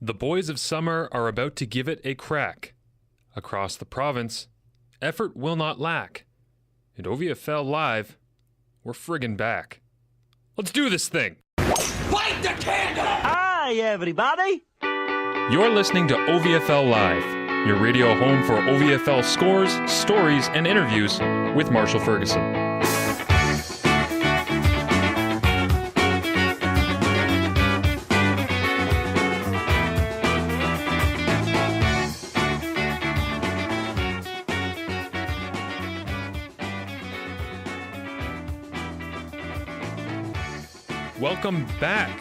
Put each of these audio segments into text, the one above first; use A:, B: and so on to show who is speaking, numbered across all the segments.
A: The boys of summer are about to give it a crack. Across the province, effort will not lack. At OVFL Live, we're friggin' back. Let's do this thing!
B: Light the candle!
C: Hi, everybody!
A: You're listening to OVFL Live, your radio home for OVFL scores, stories, and interviews with Marshall Ferguson. Welcome back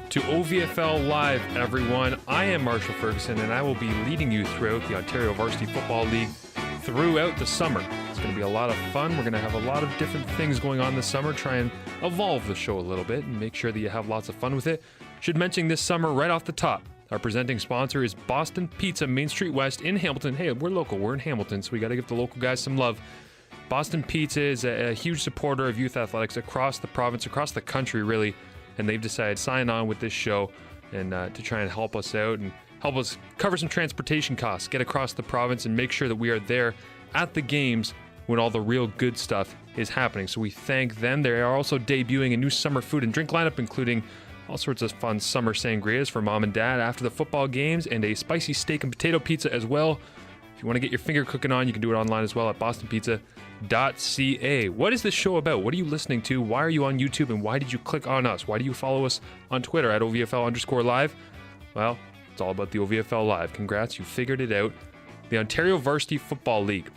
A: to OVFL Live, everyone. I am Marshall Ferguson, and I will be leading you throughout the Ontario Varsity Football League throughout the summer. It's going to be a lot of fun. We're going to have a lot of different things going on this summer, try and evolve the show a little bit and make sure that you have lots of fun with it. Should mention this summer right off the top, our presenting sponsor is Boston Pizza, Main Street West in Hamilton. Hey, we're local. We're in Hamilton, so we got to give the local guys some love. Boston Pizza is a huge supporter of youth athletics across the province, across the country, really, and they've decided to sign on with this show and to try and help us out and help us cover some transportation costs, get across the province, and make sure that we are there at the games when all the real good stuff is happening. So we thank them. They are also debuting a new summer food and drink lineup, including all sorts of fun summer sangrias for mom and dad after the football games, and a spicy steak and potato pizza as well. If you want to get your finger cooking on, you can do it online as well at bostonpizza.ca. What is this show about? What are you listening to? Why are you on YouTube? And why did you click on us? Why do you follow us on Twitter at OVFL_live? Well, it's all about the OVFL Live. Congrats, you figured it out. The Ontario Varsity Football League.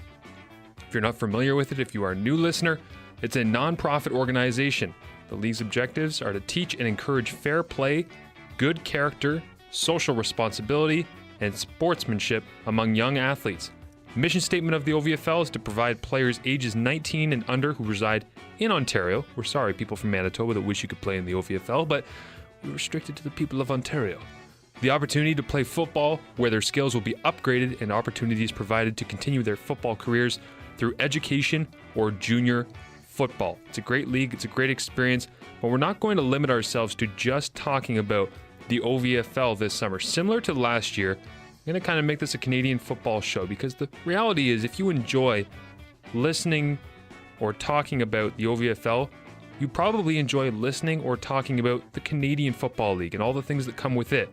A: If you're not familiar with it, if you are a new listener, it's a non-profit organization. The league's objectives are to teach and encourage fair play, good character, social responsibility, and sportsmanship among young athletes. The mission statement of the OVFL is to provide players ages 19 and under who reside in Ontario. We're sorry, people from Manitoba that wish you could play in the OVFL, but we're restricted to the people of Ontario. The opportunity to play football where their skills will be upgraded and opportunities provided to continue their football careers through education or junior football. It's a great league, it's a great experience, but we're not going to limit ourselves to just talking about the OVFL this summer. Similar to last year, I'm going to kind of make this a Canadian football show because the reality is if you enjoy listening or talking about the OVFL, you probably enjoy listening or talking about the Canadian Football League and all the things that come with it.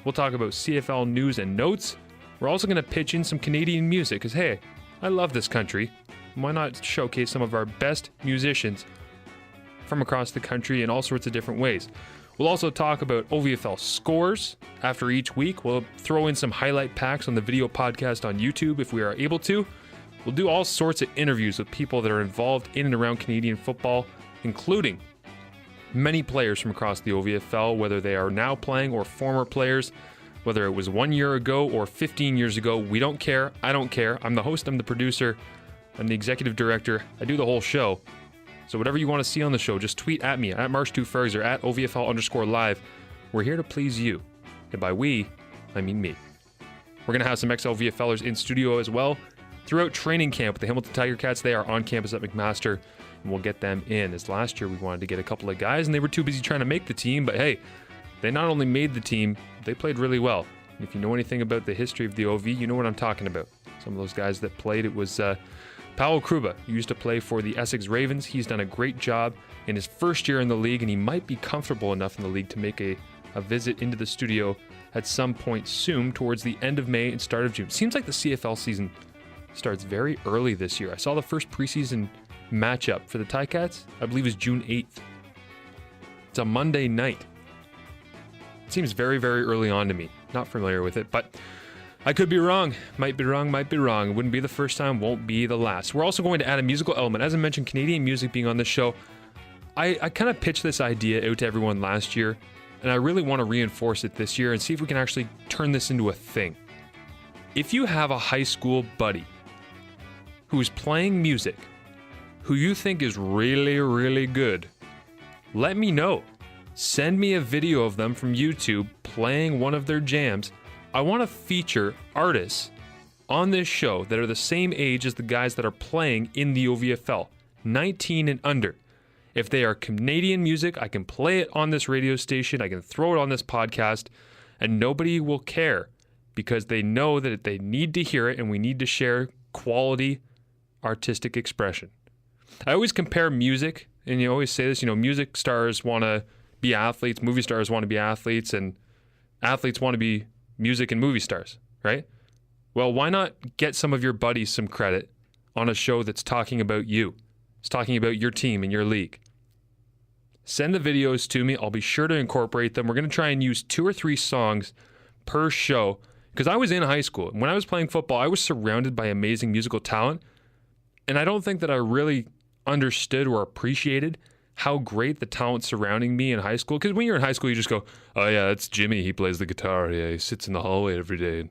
A: We'll talk about CFL news and notes. We're also going to pitch in some Canadian music because, hey, I love this country. Why not showcase some of our best musicians from across the country in all sorts of different ways? We'll also talk about OVFL scores after each week. We'll throw in some highlight packs on the video podcast on YouTube if we are able to. We'll do all sorts of interviews with people that are involved in and around Canadian football, including many players from across the OVFL, whether they are now playing or former players, whether it was 1 year ago or 15 years ago. We don't care. I don't care. I'm the host. I'm the producer. I'm the executive director. I do the whole show. So whatever you want to see on the show, just tweet at me, at Marsh2Fergs or at OVFL_live. We're here to please you. And by we, I mean me. We're going to have some ex-OVFLers in studio as well. Throughout training camp with the Hamilton Tiger Cats, they are on campus at McMaster, and we'll get them in. As last year, we wanted to get a couple of guys, and they were too busy trying to make the team. But hey, they not only made the team, they played really well. And if you know anything about the history of the OV, you know what I'm talking about. Some of those guys that played, it was Powell Kruba used to play for the Essex Ravens. He's done a great job in his first year in the league, and he might be comfortable enough in the league to make a visit into the studio at some point soon towards the end of May and start of June. Seems like the CFL season starts very early this year. I saw the first preseason matchup for the Ticats, I believe is June 8th. It's a Monday night. It seems very, very early on to me. Not familiar with it, but I could be wrong. Might be wrong, might be wrong. It wouldn't be the first time, won't be the last. We're also going to add a musical element. As I mentioned, Canadian music being on this show, I kind of pitched this idea out to everyone last year, and I really want to reinforce it this year and see if we can actually turn this into a thing. If you have a high school buddy who's playing music, who you think is really, really good, let me know. Send me a video of them from YouTube playing one of their jams. I want to feature artists on this show that are the same age as the guys that are playing in the OVFL, 19 and under. If they are Canadian music, I can play it on this radio station, I can throw it on this podcast, and nobody will care because they know that they need to hear it and we need to share quality artistic expression. I always compare music, and you always say this, music stars want to be athletes, movie stars want to be athletes, and athletes want to be music and movie stars, right? Well, why not get some of your buddies some credit on a show that's talking about you? It's talking about your team and your league. Send the videos to me. I'll be sure to incorporate them. We're going to try and use 2 or 3 songs per show because I was in high school. When I was playing football, I was surrounded by amazing musical talent, and I don't think that I really understood or appreciated how great the talent surrounding me in high school. Because when you're in high school, you just go, oh yeah, that's Jimmy. He plays the guitar. Yeah, he sits in the hallway every day. And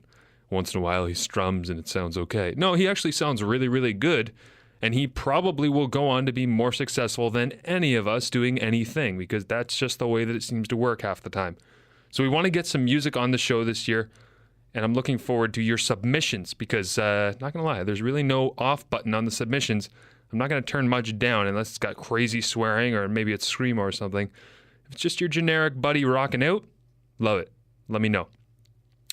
A: once in a while, he strums and it sounds okay. No, he actually sounds really, really good. And he probably will go on to be more successful than any of us doing anything because that's just the way that it seems to work half the time. So we want to get some music on the show this year. And I'm looking forward to your submissions because, not going to lie, there's really no off button on the submissions. I'm not going to turn much down unless it's got crazy swearing or maybe it's screamo or something. If it's just your generic buddy rocking out, love it. Let me know.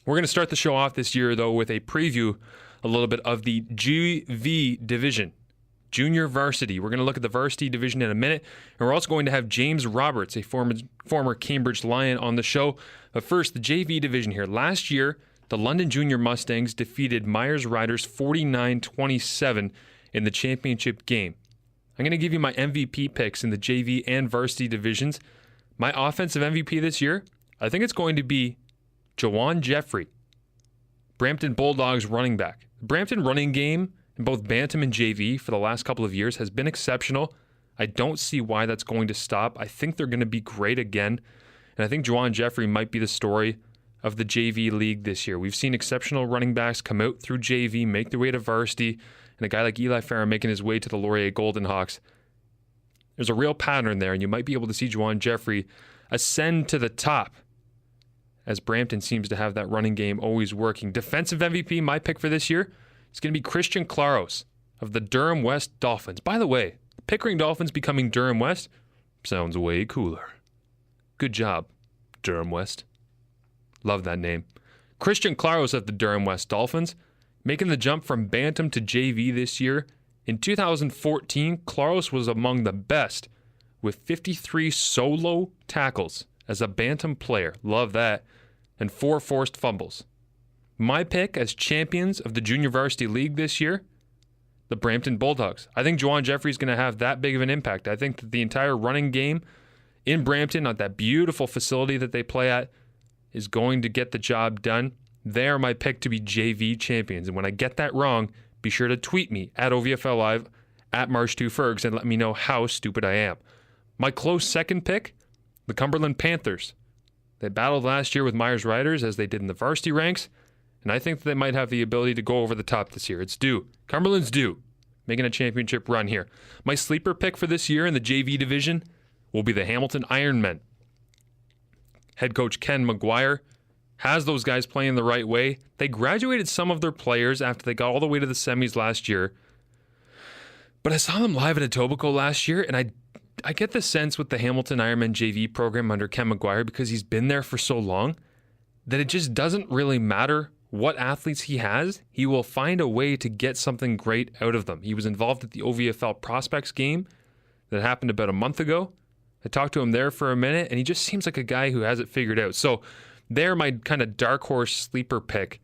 A: We're going to start the show off this year, though, with a preview a little bit of the JV division, junior varsity. We're going to look at the varsity division in a minute, and we're also going to have James Roberts, a former Cambridge Lion, on the show. But first, the JV division here. Last year, the London Junior Mustangs defeated Myers Riders 49-27 in the championship game. I'm going to give you my MVP picks in the JV and varsity divisions. My offensive MVP this year, I think it's going to be Jawan Jeffrey, Brampton Bulldogs running back. The Brampton running game in both Bantam and JV for the last couple of years has been exceptional. I don't see why that's going to stop. I think they're going to be great again. And I think Jawan Jeffrey might be the story of the JV league this year. We've seen exceptional running backs come out through JV, make their way to varsity, and a guy like Eli Farah making his way to the Laurier Golden Hawks. There's a real pattern there, and you might be able to see Jawan Jeffrey ascend to the top as Brampton seems to have that running game always working. Defensive MVP, my pick for this year, is going to be Christian Claros of the Durham West Dolphins. By the way, Pickering Dolphins becoming Durham West sounds way cooler. Good job, Durham West. Love that name. Christian Claros of the Durham West Dolphins, making the jump from Bantam to JV this year. In 2014, Claros was among the best with 53 solo tackles as a Bantam player. Love that. And 4 forced fumbles. My pick as champions of the Junior Varsity League this year, the Brampton Bulldogs. I think Jawan Jeffrey is going to have that big of an impact. I think that the entire running game in Brampton, at that beautiful facility that they play at, is going to get the job done. They are my pick to be JV champions. And when I get that wrong, be sure to tweet me at OVFL Live, at Marsh2Fergs, and let me know how stupid I am. My close second pick, the Cumberland Panthers. They battled last year with Myers Riders as they did in the varsity ranks, and I think that they might have the ability to go over the top this year. It's due. Cumberland's due. Making a championship run here. My sleeper pick for this year in the JV division will be the Hamilton Ironmen. Head coach Ken McGuire has those guys playing the right way. They graduated some of their players after they got all the way to the semis last year. But I saw them live at Etobicoke last year, and I get the sense with the Hamilton Ironmen JV program under Ken McGuire, because he's been there for so long, that it just doesn't really matter what athletes he has. He will find a way to get something great out of them. He was involved at the OVFL Prospects game that happened about a month ago. I talked to him there for a minute, and he just seems like a guy who has it figured out. So they're my kind of dark horse sleeper pick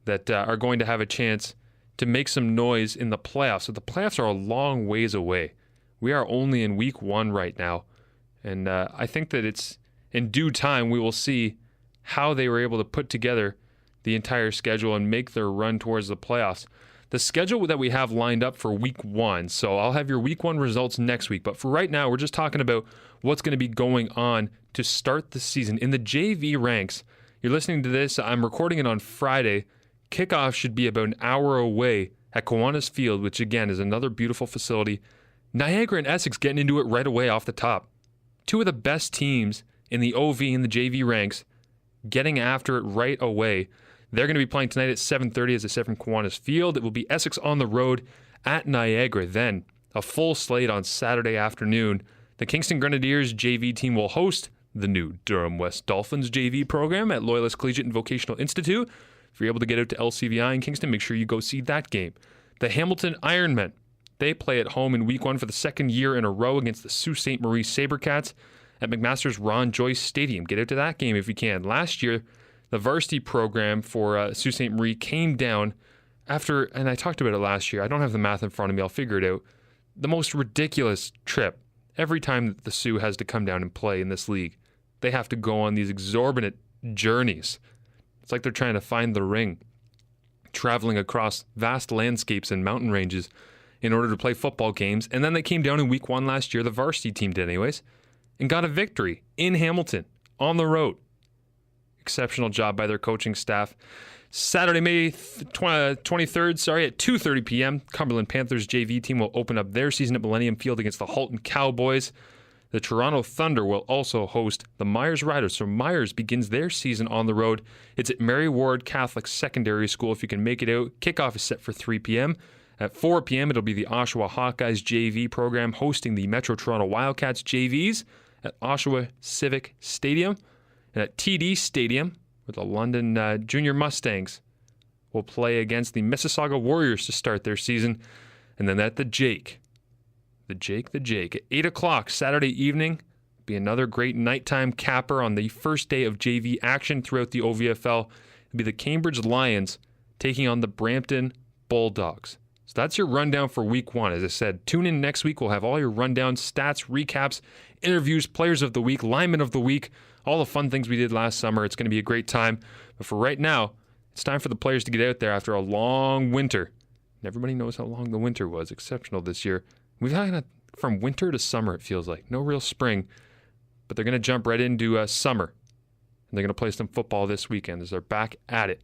A: that are going to have a chance to make some noise in the playoffs. So the playoffs are a long ways away. We are only in week 1 right now, and I think that it's in due time we will see how they were able to put together the entire schedule and make their run towards the playoffs. The schedule that we have lined up for week 1, so I'll have your week 1 results next week, but for right now, we're just talking about what's going to be going on to start the season. In the JV ranks, you're listening to this, I'm recording it on Friday. Kickoff should be about an hour away at Kiwanis Field, which again is another beautiful facility. Niagara and Essex getting into it right away off the top. 2 of the best teams in the OV and the JV ranks getting after it right away. They're going to be playing tonight at 7:30, as I said, from Kiwanis Field. It will be Essex on the road at Niagara. Then a full slate on Saturday afternoon. The Kingston Grenadiers JV team will host the new Durham West Dolphins JV program at Loyalist Collegiate and Vocational Institute. If you're able to get out to LCVI in Kingston, make sure you go see that game. The Hamilton Ironmen, they play at home in Week 1 for the second year in a row against the Sault Ste. Marie Sabercats at McMaster's Ron Joyce Stadium. Get out to that game if you can. Last year, the varsity program for Sault Ste. Marie came down after, and I talked about it last year, I don't have the math in front of me, I'll figure it out, the most ridiculous trip. Every time that the Sioux has to come down and play in this league, they have to go on these exorbitant journeys. It's like they're trying to find the ring, traveling across vast landscapes and mountain ranges in order to play football games. And then they came down in Week 1 last year, the varsity team did anyways, and got a victory in Hamilton on the road. Exceptional job by their coaching staff. Saturday, May 23rd, at 2:30 p.m., Cumberland Panthers JV team will open up their season at Millennium Field against the Halton Cowboys. The Toronto Thunder will also host the Myers Riders. So Myers begins their season on the road. It's at Mary Ward Catholic Secondary School if you can make it out. Kickoff is set for 3 p.m. At 4 p.m., it'll be the Oshawa Hawkeyes JV program hosting the Metro Toronto Wildcats JVs at Oshawa Civic Stadium. And at TD Stadium, where the London Junior Mustangs will play against the Mississauga Warriors to start their season. And then at the Jake. At 8 o'clock Saturday evening, be another great nighttime capper on the first day of JV action throughout the OVFL. It'll be the Cambridge Lions taking on the Brampton Bulldogs. So that's your rundown for Week 1. As I said, tune in next week. We'll have all your rundowns, stats, recaps, interviews, players of the week, linemen of the week, all the fun things we did last summer. It's going to be a great time. But for right now, it's time for the players to get out there after a long winter. And everybody knows how long the winter was. Exceptional this year. We've had from winter to summer, it feels like. No real spring. But they're going to jump right into summer. And they're going to play some football this weekend as they're back at it.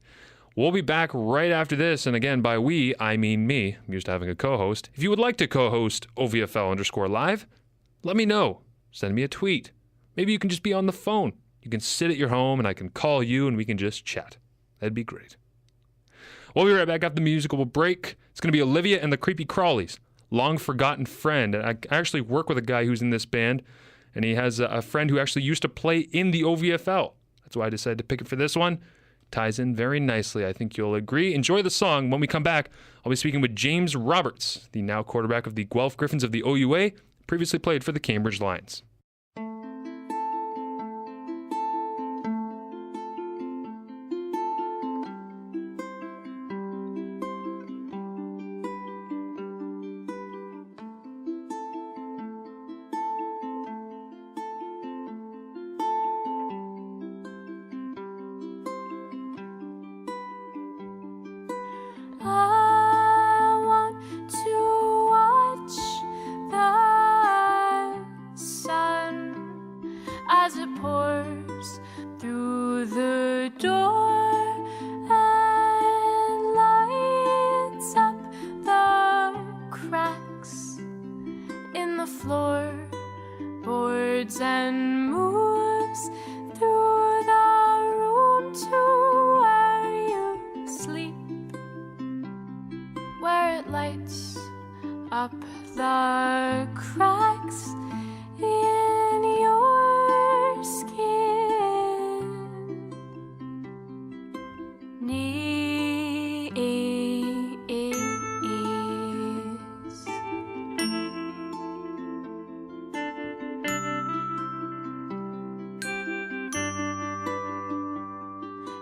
A: We'll be back right after this. And again, by we, I mean me. I'm used to having a co-host. If you would like to co-host OVFL_live, let me know. Send me a tweet. Maybe you can just be on the phone. You can sit at your home and I can call you and we can just chat. That'd be great. We'll be right back after the musical break. It's going to be Olivia and the Creepy Crawlies. Long Forgotten Friend. I actually work with a guy who's in this band, and he has a friend who actually used to play in the OVFL. That's why I decided to pick it for this one. Ties in very nicely. I think you'll agree. Enjoy the song. When we come back, I'll be speaking with James Roberts, the now quarterback of the Guelph Griffins of the OUA, previously played for the Cambridge Lions.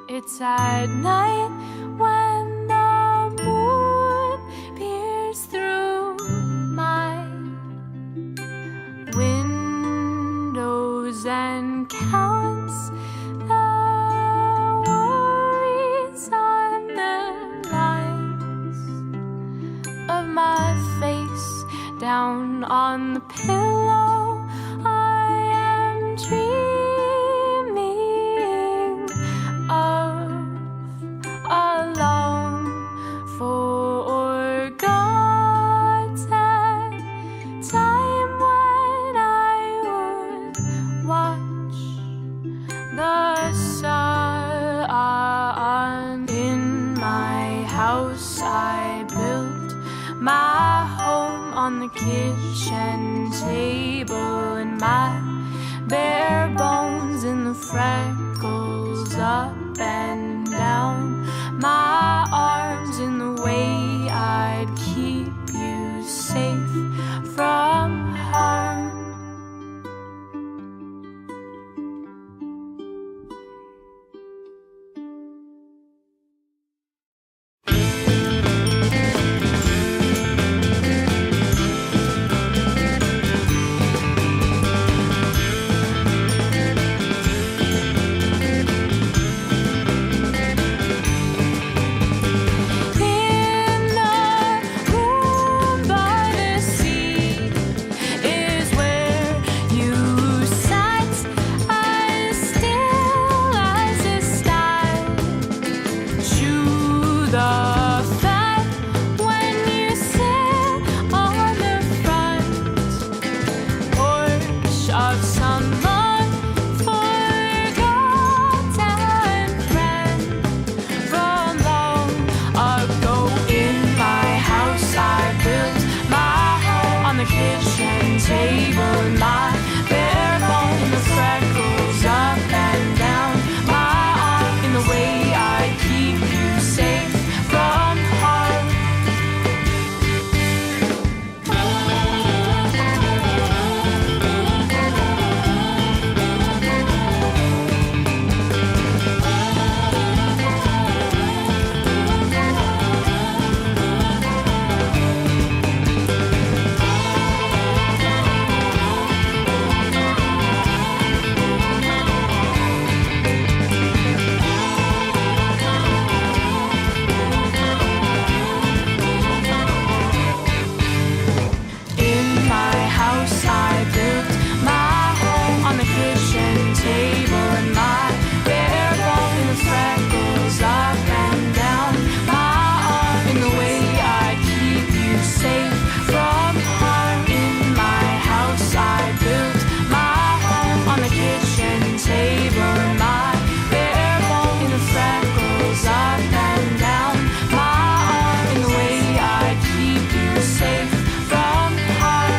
D: It's at night when the moon peers through my windows and counts the worries on the lines of my face down on the pillow. I am dreaming my home on the kitchen table and my bare bones freckles up and down my arms in the way I'd keep you safe from harm.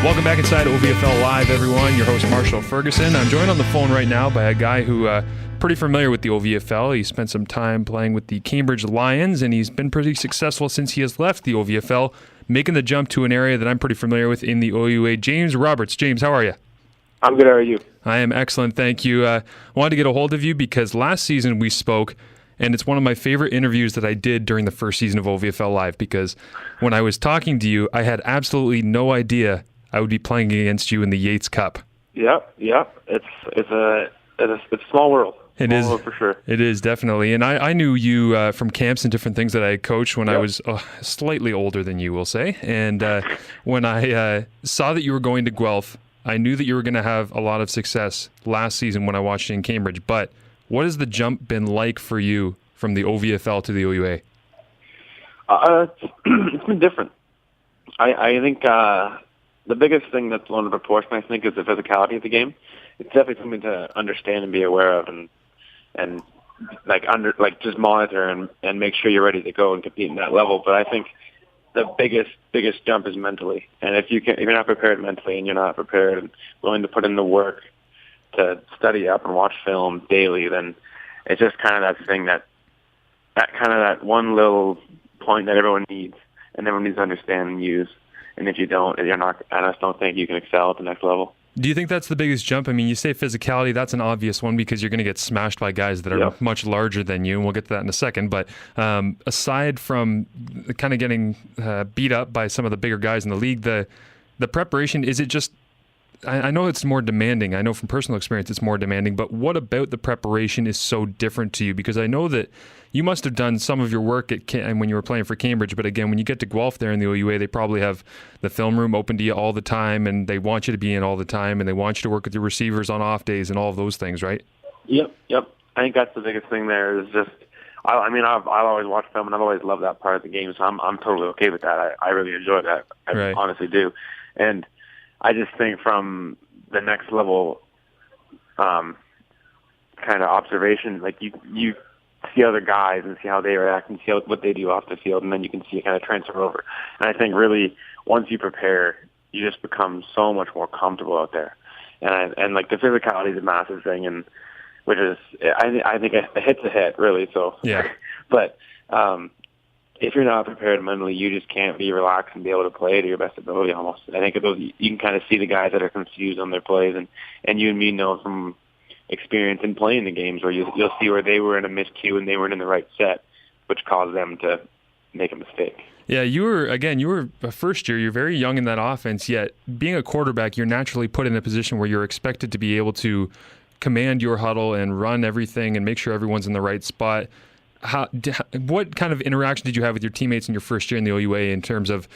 A: Welcome back inside OVFL Live, everyone. Your host, Marshall Ferguson. I'm joined on the phone right now by a guy who pretty familiar with the OVFL. He spent some time playing with the Cambridge Lions, and he's been pretty successful since he has left the OVFL, making the jump to an area that I'm pretty familiar with in the OUA. James Roberts. James, how are you?
E: I'm good. How are you?
A: I am excellent, thank you. Wanted to get a hold of you because last season we spoke, and it's one of my favorite interviews that I did during the first season of OVFL Live, because when I was talking to you, I had absolutely no idea I would be playing against you in the Yates Cup.
E: Yeah. It's a small world.
A: It is
E: for sure.
A: It is, definitely. And I knew you from camps and different things that I coached when I was slightly older than you, we'll say. And when I saw that you were going to Guelph, I knew that you were going to have a lot of success last season when I watched you in Cambridge. But what has the jump been like for you from the OVFL to the OUA?
E: It's been different. I think the biggest thing that's blown out of proportion, I think, is the physicality of the game. It's definitely something to understand and be aware of, and just monitor and make sure you're ready to go and compete in that level. But I think the biggest jump is mentally. And if you're not prepared mentally and you're not prepared and willing to put in the work to study up and watch film daily, then it's just kind of that thing that one little point that everyone needs and everyone needs to understand and use. And if you don't, you're not. I just don't think you can excel at the next level. Do
A: you think that's the biggest jump? I mean, you say physicality, that's an obvious one because you're going to get smashed by guys that are much larger than you, and we'll get to that in a second. But aside from kind of getting beat up by some of the bigger guys in the league, the preparation, is it just, I know it's more demanding. I know from personal experience it's more demanding, but what about the preparation is so different to you? Because I know that you must have done some of your work when you were playing for Cambridge, but again, when you get to Guelph there in the OUA, they probably have the film room open to you all the time, and they want you to be in all the time, and they want you to work with your receivers on off days and all of those things, right?
E: Yep. I think that's the biggest thing there is just, I've always watched film, and I've always loved that part of the game, so I'm totally okay with that. I really enjoy that. I honestly do. And I just think from the next level kind of observation, like you see other guys and see how they react and see what they do off the field, and then you can see it kind of transfer over. And I think really once you prepare, you just become so much more comfortable out there. And like the physicality is a massive thing, and which is I think a hit's a hit, really. So
A: Yeah.
E: But if you're not prepared mentally, you just can't be relaxed and be able to play to your best ability almost. I think you can kind of see the guys that are confused on their plays, and you and me know from experience in playing the games where you'll see where they were in a miscue and they weren't in the right set, which caused them to make a mistake.
A: Yeah, you were a first year. You're very young in that offense, yet being a quarterback, you're naturally put in a position where you're expected to be able to command your huddle and run everything and make sure everyone's in the right spot. What kind of interaction did you have with your teammates in your first year in the OUA in terms of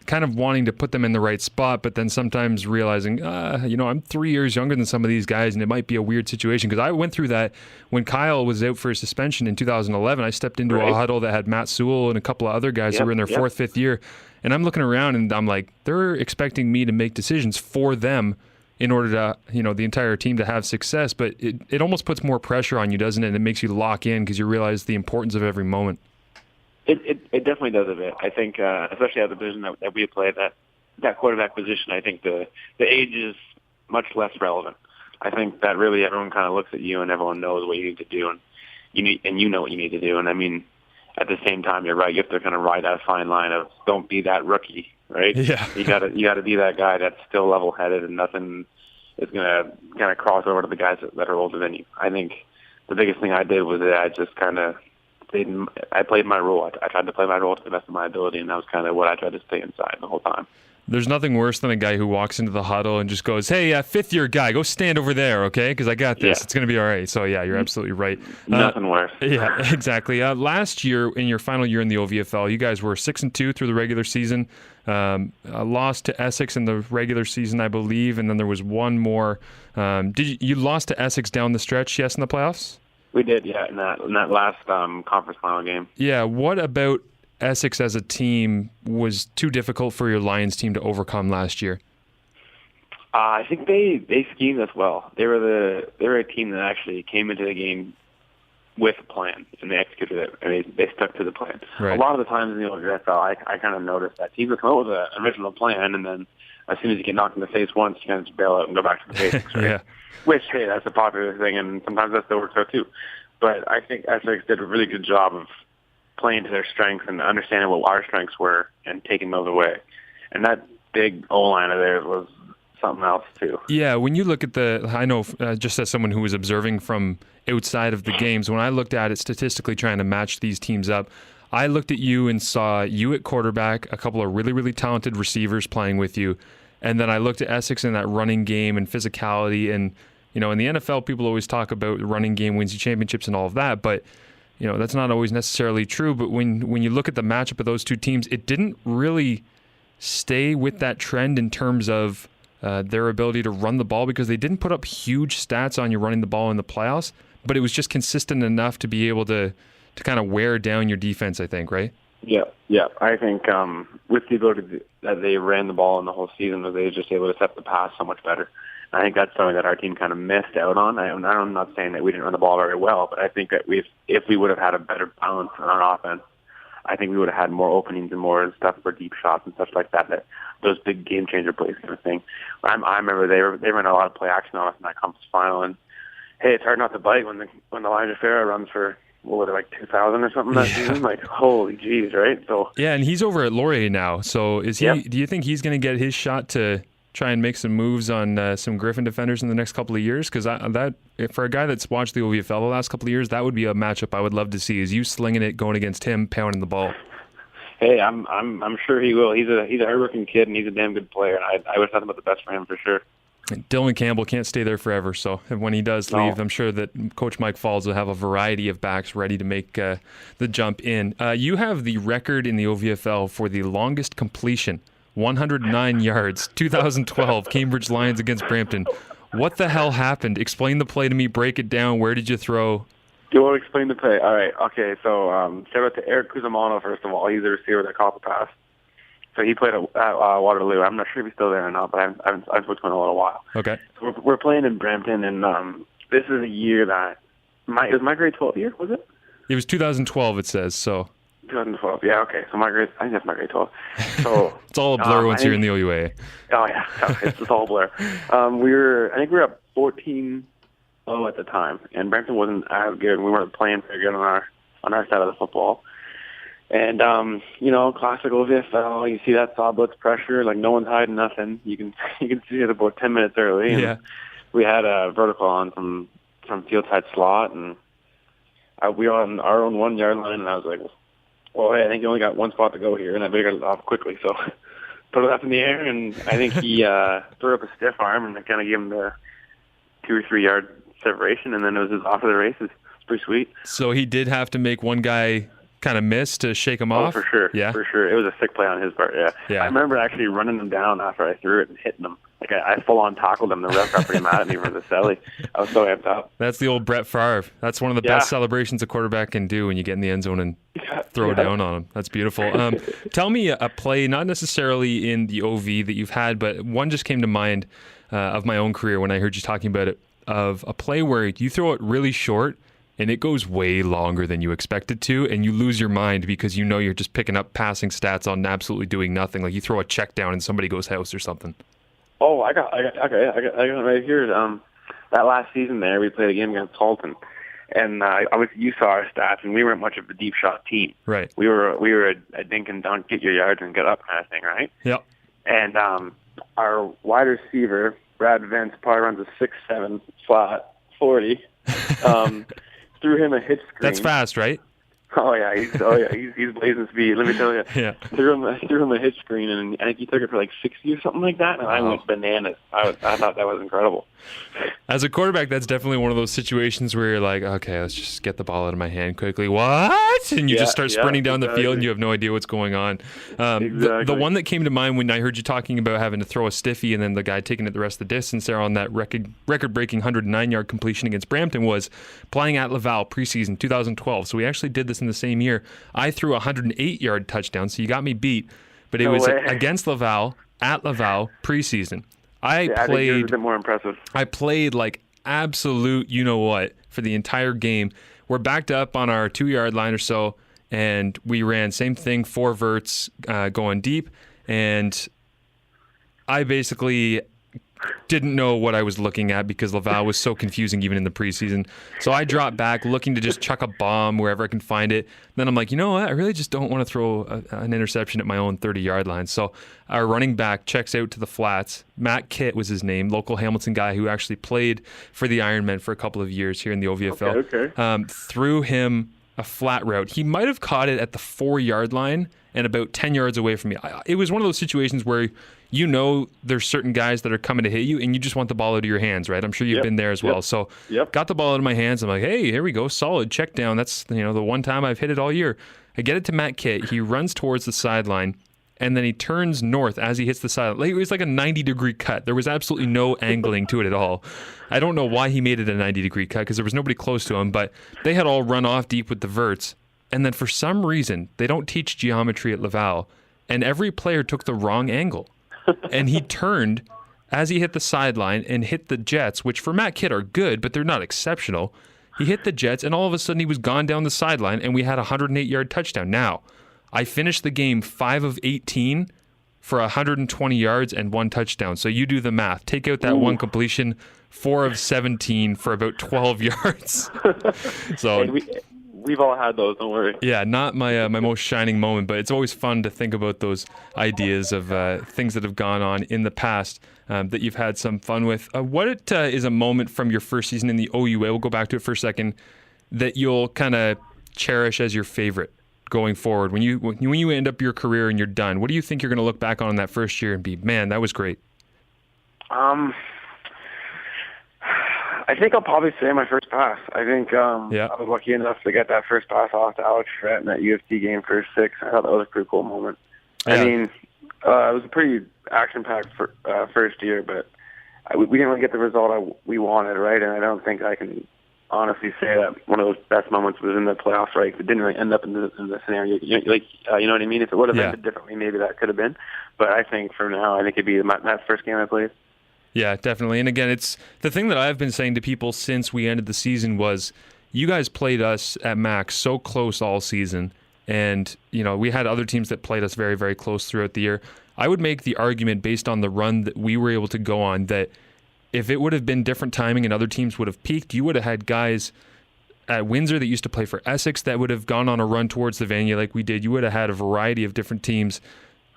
A: kind of wanting to put them in the right spot, but then sometimes realizing, I'm 3 years younger than some of these guys and it might be a weird situation? Because I went through that when Kyle was out for a suspension in 2011. I stepped into a huddle that had Matt Sewell and a couple of other guys who were in their fourth, fifth year. And I'm looking around and I'm like, they're expecting me to make decisions for them in order to, the entire team to have success. But it almost puts more pressure on you, doesn't it? And it makes you lock in because you realize the importance of every moment.
E: It definitely does a bit. I think, especially at the position that we play, that quarterback position, I think the age is much less relevant. I think that really everyone kind of looks at you and everyone knows what you need to do, and you know what you need to do. And I mean, at the same time, you're right. You have to kind of ride that fine line of don't be that rookie, right?
A: Yeah.
E: You gotta be that guy that's still level-headed and nothing is gonna kind of cross over to the guys that are older than you. I think the biggest thing I did was that I just kind of I played my role. I tried to play my role to the best of my ability, and that was kind of what I tried to stay inside the whole time.
A: There's nothing worse than a guy who walks into the huddle and just goes, "Hey, fifth-year guy, go stand over there, okay? Because I got this. It's going to be all right." So, yeah, you're absolutely right.
E: Nothing worse.
A: Yeah, exactly. Last year, in your final year in the OVFL, you guys were 6-2 through the regular season. Lost to Essex in the regular season, I believe, and then there was one more. You lost to Essex down the stretch, yes, in the playoffs?
E: We did, yeah, in that last conference final game.
A: Yeah, what about Essex as a team was too difficult for your Lions team to overcome last year?
E: I think they schemed us well. They were a team that actually came into the game with a plan, and they executed it, and they stuck to the plan.
A: Right.
E: A lot of the times in the OVFL, I kind of noticed that teams would come up with an original plan, and then as soon as you get knocked in the face once, you kind of just bail out and go back to the basics, right?
A: Yeah.
E: Which, hey, that's a popular thing, and sometimes that still works out too. But I think Essex did a really good job of playing to their strengths and understanding what our strengths were and taking those away. And that big O-line of theirs was something else too.
A: Yeah, when you look at I know just as someone who was observing from outside of the games, when I looked at it statistically trying to match these teams up, I looked at you and saw you at quarterback, a couple of really, really talented receivers playing with you, and then I looked at Essex in that running game and physicality. And in the NFL, people always talk about the running game wins you championships and all of that, but that's not always necessarily true. But when you look at the matchup of those two teams, it didn't really stay with that trend in terms of their ability to run the ball, because they didn't put up huge stats on you running the ball in the playoffs, but it was just consistent enough to be able to kind of wear down your defense, I think, right?
E: Yeah. I think with the ability that they ran the ball in the whole season, they were just able to set the pass so much better. I think that's something that our team kind of missed out on. I'm not saying that we didn't run the ball very well, but I think that if we would have had a better balance on our offense, I think we would have had more openings and more stuff for deep shots and stuff like that those big game changer plays kind of thing. I remember they ran a lot of play action on us in that conference final, and hey, it's hard not to bite when the Elijah Farah runs for, what was it, like 2,000 or something that season? Like, holy jeez, right? So
A: yeah, and he's over at Laurier now. So is he?
E: Yep.
A: Do you think he's going to get his shot to try and make some moves on some Griffin defenders in the next couple of years? Because that for a guy that's watched the OVFL the last couple of years, that would be a matchup I would love to see. Is you slinging it, going against him, pounding the ball?
E: Hey, I'm sure he will. He's a hard-working kid, and he's a damn good player. And I wish nothing but the best for him, for sure.
A: Dylan Campbell can't stay there forever, so when he does leave, I'm sure that Coach Mike Falls will have a variety of backs ready to make the jump in. You have the record in the OVFL for the longest completion, 109 yards, 2012, Cambridge Lions against Brampton. What the hell happened? Explain the play to me. Break it down. Where did you throw?
E: Do you want to explain the play? All right. Okay. So shout out to Eric Cusimano, first of all. He's the receiver that caught the pass. So he played at Waterloo. I'm not sure if he's still there or not, but I've spoken to him in a little while.
A: Okay.
E: So we're playing in Brampton, and this is a year that it was my grade 12 year, was it?
A: It was 2012, it says, so.
E: 2012, yeah, okay. So I think that's my grade 12. So
A: it's all a blur once you're in the OUA.
E: Oh, yeah. It's all a blur. I think we were up 14-0 low at the time, and Brampton wasn't as good. We weren't playing very good on our side of the football. And classic OVFL, you see that saw blitz pressure, like no one's hiding nothing. You can see it about 10 minutes early. And we had a vertical on from field side slot, and we were on our own 1 yard line, and I was like, well, hey, I think you only got one spot to go here, and I better get it off quickly. So put it up in the air, and I think he threw up a stiff arm, and I kind of gave him the 2 or 3 yard separation, and then it was just off of the races. It's pretty sweet.
A: So he did have to make one guy kind of miss to shake him off?
E: For sure.
A: Yeah.
E: For sure. It was a sick play on his part, yeah. I remember actually running him down after I threw it and hitting him. Like, I full-on tackled him. The ref got pretty mad at me for the celly. I was so amped up.
A: That's the old Brett Favre. That's one of the best celebrations a quarterback can do when you get in the end zone and throw down on him. That's beautiful. Tell me a play, not necessarily in the OV that you've had, but one just came to mind of my own career when I heard you talking about it, of a play where you throw it really short and it goes way longer than you expect it to, and you lose your mind because you know you're just picking up passing stats on absolutely doing nothing. Like you throw a check down and somebody goes house or something.
E: Oh, I got it right here. That last season there, we played a game against Halton, and you saw our stats, and we weren't much of a deep shot team.
A: Right.
E: We were a dink and dunk, get your yards and get up kind of thing, right?
A: Yep.
E: And our wide receiver, Brad Vance, probably runs a 6'7" flat 40. Threw him a hitch screen.
A: That's fast, right?
E: He's blazing speed. Let me tell you.
A: Yeah.
E: Threw him a hitch screen, and I think he took it for like 60 or something like that, and I went bananas. I thought that was incredible.
A: As a quarterback, that's definitely one of those situations where you're like, okay, let's just get the ball out of my hand quickly. What? And you just start sprinting down the field, and you have no idea what's going on. The one that came to mind when I heard you talking about having to throw a stiffy and then the guy taking it the rest of the distance there on that record-breaking 109-yard completion against Brampton was playing at Laval preseason 2012. So we actually did this in the same year. I threw a 108-yard touchdown, so you got me beat. But it was against Laval, at Laval, preseason. I played
E: think it was a bit more impressive.
A: I played like absolute you-know-what for the entire game. We're backed up on our 2-yard line or so, and we ran same thing, 4 verts going deep, and I basically didn't know what I was looking at because Laval was so confusing even in the preseason. So I dropped back looking to just chuck a bomb wherever I can find it. Then I'm like, you know what? I really just don't want to throw an interception at my own 30-yard line. So our running back checks out to the flats. Matt Kitt was his name, local Hamilton guy who actually played for the Ironmen for a couple of years here in the OVFL.
E: Okay.
A: Threw him a flat route. He might have caught it at the 4-yard line and about 10 yards away from me. It was one of those situations where you know there's certain guys that are coming to hit you and you just want the ball out of your hands, right? I'm sure you've been there as well. So got the ball out of my hands. I'm like, hey, here we go. Solid check down. That's the one time I've hit it all year. I get it to Matt Kitt. He runs towards the sideline and then he turns north as he hits the sideline. It was like a 90-degree cut. There was absolutely no angling to it at all. I don't know why he made it a 90-degree cut because there was nobody close to him, but they had all run off deep with the verts. And then for some reason, they don't teach geometry at Laval, and every player took the wrong angle. And he turned as he hit the sideline and hit the jets, which for Matt Kitt are good, but they're not exceptional. He hit the jets, and all of a sudden he was gone down the sideline, and we had a 108-yard touchdown. Now, I finished the game 5 of 18 for 120 yards and 1 touchdown. So you do the math. Take out that one completion, 4 of 17 for about 12 yards. So
E: we've all had those, don't worry.
A: Yeah, not my my most shining moment, but it's always fun to think about those ideas of things that have gone on in the past that you've had some fun with. What is a moment from your first season in the OUA, we'll go back to it for a second, that you'll kind of cherish as your favorite going forward? When you end up your career and you're done, what do you think you're going to look back on that first year and be, man, that was great?
E: I think I'll probably say my first pass. I think I was lucky enough to get that first pass off to Alex Schratt in that UFC game for 6. I thought that was a pretty cool moment. Yeah. I mean, it was a pretty action-packed first year, but we didn't really get the result we wanted, right? And I don't think I can honestly say that one of those best moments was in the playoffs, right? It didn't really end up in the scenario. You know what I mean? If it would have ended differently, maybe that could have been. But I think for now, I think it'd be that first game I played.
A: Yeah, definitely. And again, it's the thing that I've been saying to people since we ended the season was you guys played us at Max so close all season. And, we had other teams that played us very, very close throughout the year. I would make the argument based on the run that we were able to go on that if it would have been different timing and other teams would have peaked, you would have had guys at Windsor that used to play for Essex that would have gone on a run towards the Vanier like we did. You would have had a variety of different teams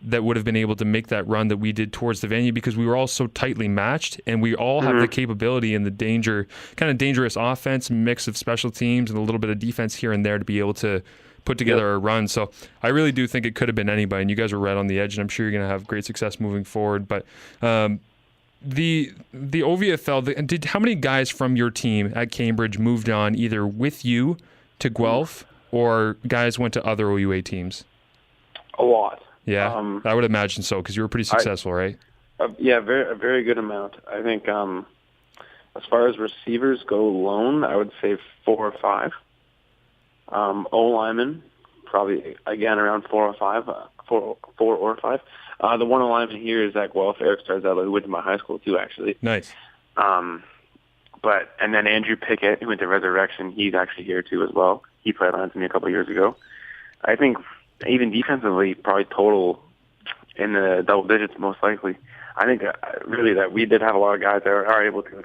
A: that would have been able to make that run that we did towards the Vanier because we were all so tightly matched, and we all have the capability and the dangerous offense, mix of special teams and a little bit of defense here and there to be able to put together a run. So I really do think it could have been anybody, and you guys were right on the edge, and I'm sure you're going to have great success moving forward. But the OVFL, how many guys from your team at Cambridge moved on either with you to Guelph or guys went to other OUA teams?
E: A lot.
A: Yeah, I would imagine so because you were pretty successful, right?
E: Yeah, a very good amount. I think as far as receivers go alone, I would say 4 or 5. O-lineman, probably, again, around 4 or 5. 4 or 5. The one O-lineman here is at Guelph, Eric Starzella, who went to my high school too, actually.
A: Nice.
E: And then Andrew Pickett, who went to Resurrection, he's actually here too as well. He played on to me a couple of years ago. I think even defensively, probably total in the double digits most likely. I think really that we did have a lot of guys that are able to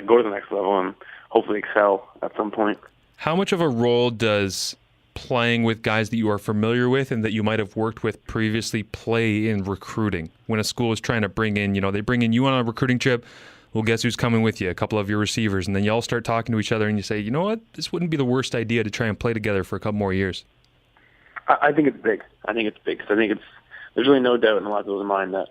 E: go to the next level and hopefully excel at some point. How
A: much of a role does playing with guys that you are familiar with and that you might have worked with previously play in recruiting? When a school is trying to bring in, they bring in you on a recruiting trip, well, guess who's coming with you? A couple of your receivers. And then you all start talking to each other and you say, you know what? This wouldn't be the worst idea to try and play together for a couple more years.
E: I think it's big. I think there's really no doubt in a lot of people's mind that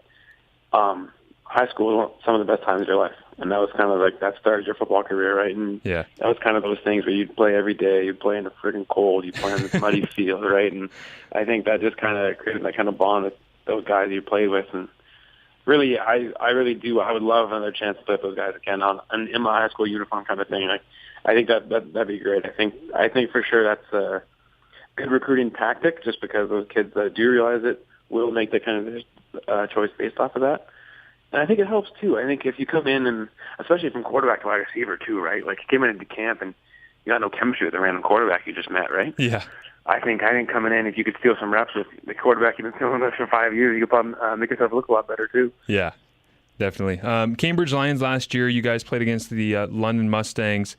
E: high school was some of the best times of your life. And that was kind of like, that started your football career, right? And that was kind of those things where you'd play every day, you'd play in the friggin' cold, you'd play on this muddy field, right? And I think that just kind of created that kind of bond with those guys you played with. And really, I really do. I would love another chance to play with those guys again in my high school uniform kind of thing. I think that'd be great. I think for sure that's a good recruiting tactic, just because those kids that do realize it will make the kind of choice based off of that. And I think it helps too. I think if you come in and, especially from quarterback to wide receiver too, right? Like you came into camp and you got no chemistry with the random quarterback you just met, right?
A: Yeah.
E: I think coming in, if you could steal some reps with the quarterback you've been stealing with for 5 years, you could probably make yourself look a lot better too.
A: Yeah, definitely. Cambridge Lions last year, you guys played against the London Mustangs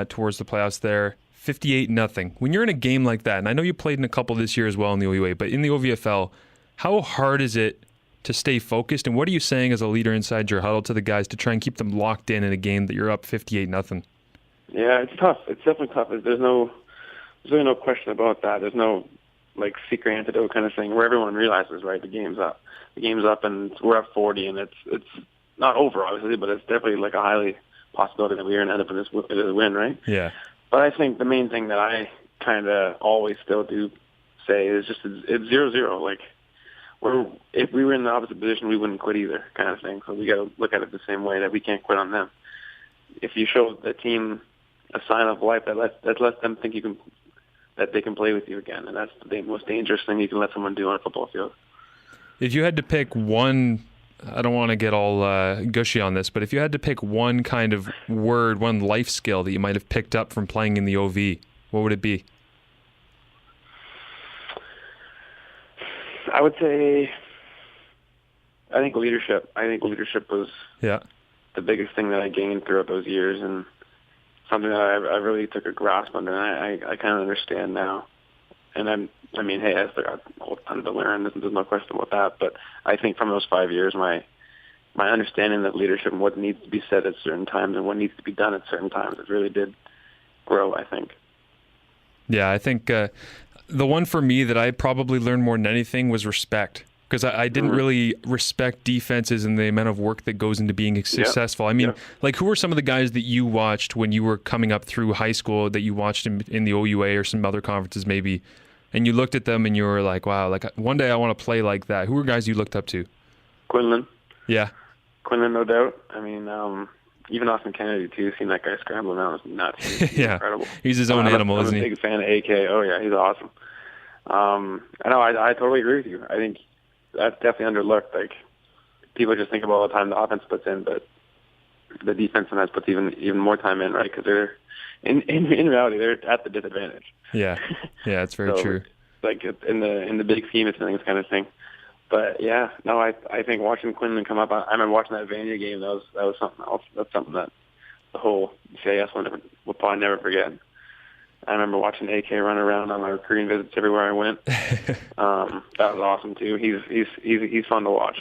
A: towards the playoffs there. 58-0. When you're in a game like that, and I know you played in a couple this year as well in the OUA, but in the OVFL, how hard is it to stay focused? And what are you saying as a leader inside your huddle to the guys to try and keep them locked in a game that you're up 58-0?
E: Yeah, it's tough. It's definitely tough. There's really no question about that. There's no secret antidote kind of thing where everyone realizes, right, the game's up. The game's up and we're up 40 and it's not over obviously, but it's definitely like a highly possibility that we're going to end up in this win, right?
A: Yeah.
E: But I think the main thing that I kind of always still do say is just it's 0-0. Like if we were in the opposite position, we wouldn't quit either, kind of thing. So we got to look at it the same way, that we can't quit on them. If you show the team a sign of life, that lets them think that they can play with you again, and that's the most dangerous thing you can let someone do on a football field. If you had to pick one, I don't want to get all gushy on this, but if you had to pick one kind of word, one life skill that you might have picked up from playing in the OV, what would it be? I would say, I think leadership. I think leadership was the biggest thing that I gained throughout those years, and something that I really took a grasp on, and I kind of understand now. And hey, I still got a whole ton to learn. There's no question about that. But I think from those 5 years, my understanding of leadership and what needs to be said at certain times and what needs to be done at certain times, it really did grow, I think. Yeah, I think the one for me that I probably learned more than anything was respect. Because I didn't really respect defenses and the amount of work that goes into being successful. I mean, who were some of the guys that you watched when you were coming up through high school that you watched in the OUA or some other conferences maybe, and you looked at them and you were like, wow, like one day I want to play like that? Who were guys you looked up to? Quinlan. Yeah. Quinlan, no doubt. I mean, even Austin Kennedy, too. Seeing that guy scrambling around was nuts. He's incredible. He's his own animal, isn't he? I'm a big fan of AK. Oh, yeah, he's awesome. I totally agree with you. I think that's definitely underlooked. Like, people just think about all the time the offense puts in, but the defense sometimes puts even more time in, right? Because they're in reality they're at the disadvantage. Yeah, that's very true. Like in the big scheme of things, kind of thing. But yeah, no, I think watching Quinlan come up, I remember watching that Vania game. That was something else. That's something that the whole CIS will probably never forget. I remember watching AK run around on my recruiting visits everywhere I went. That was awesome too. He's fun to watch.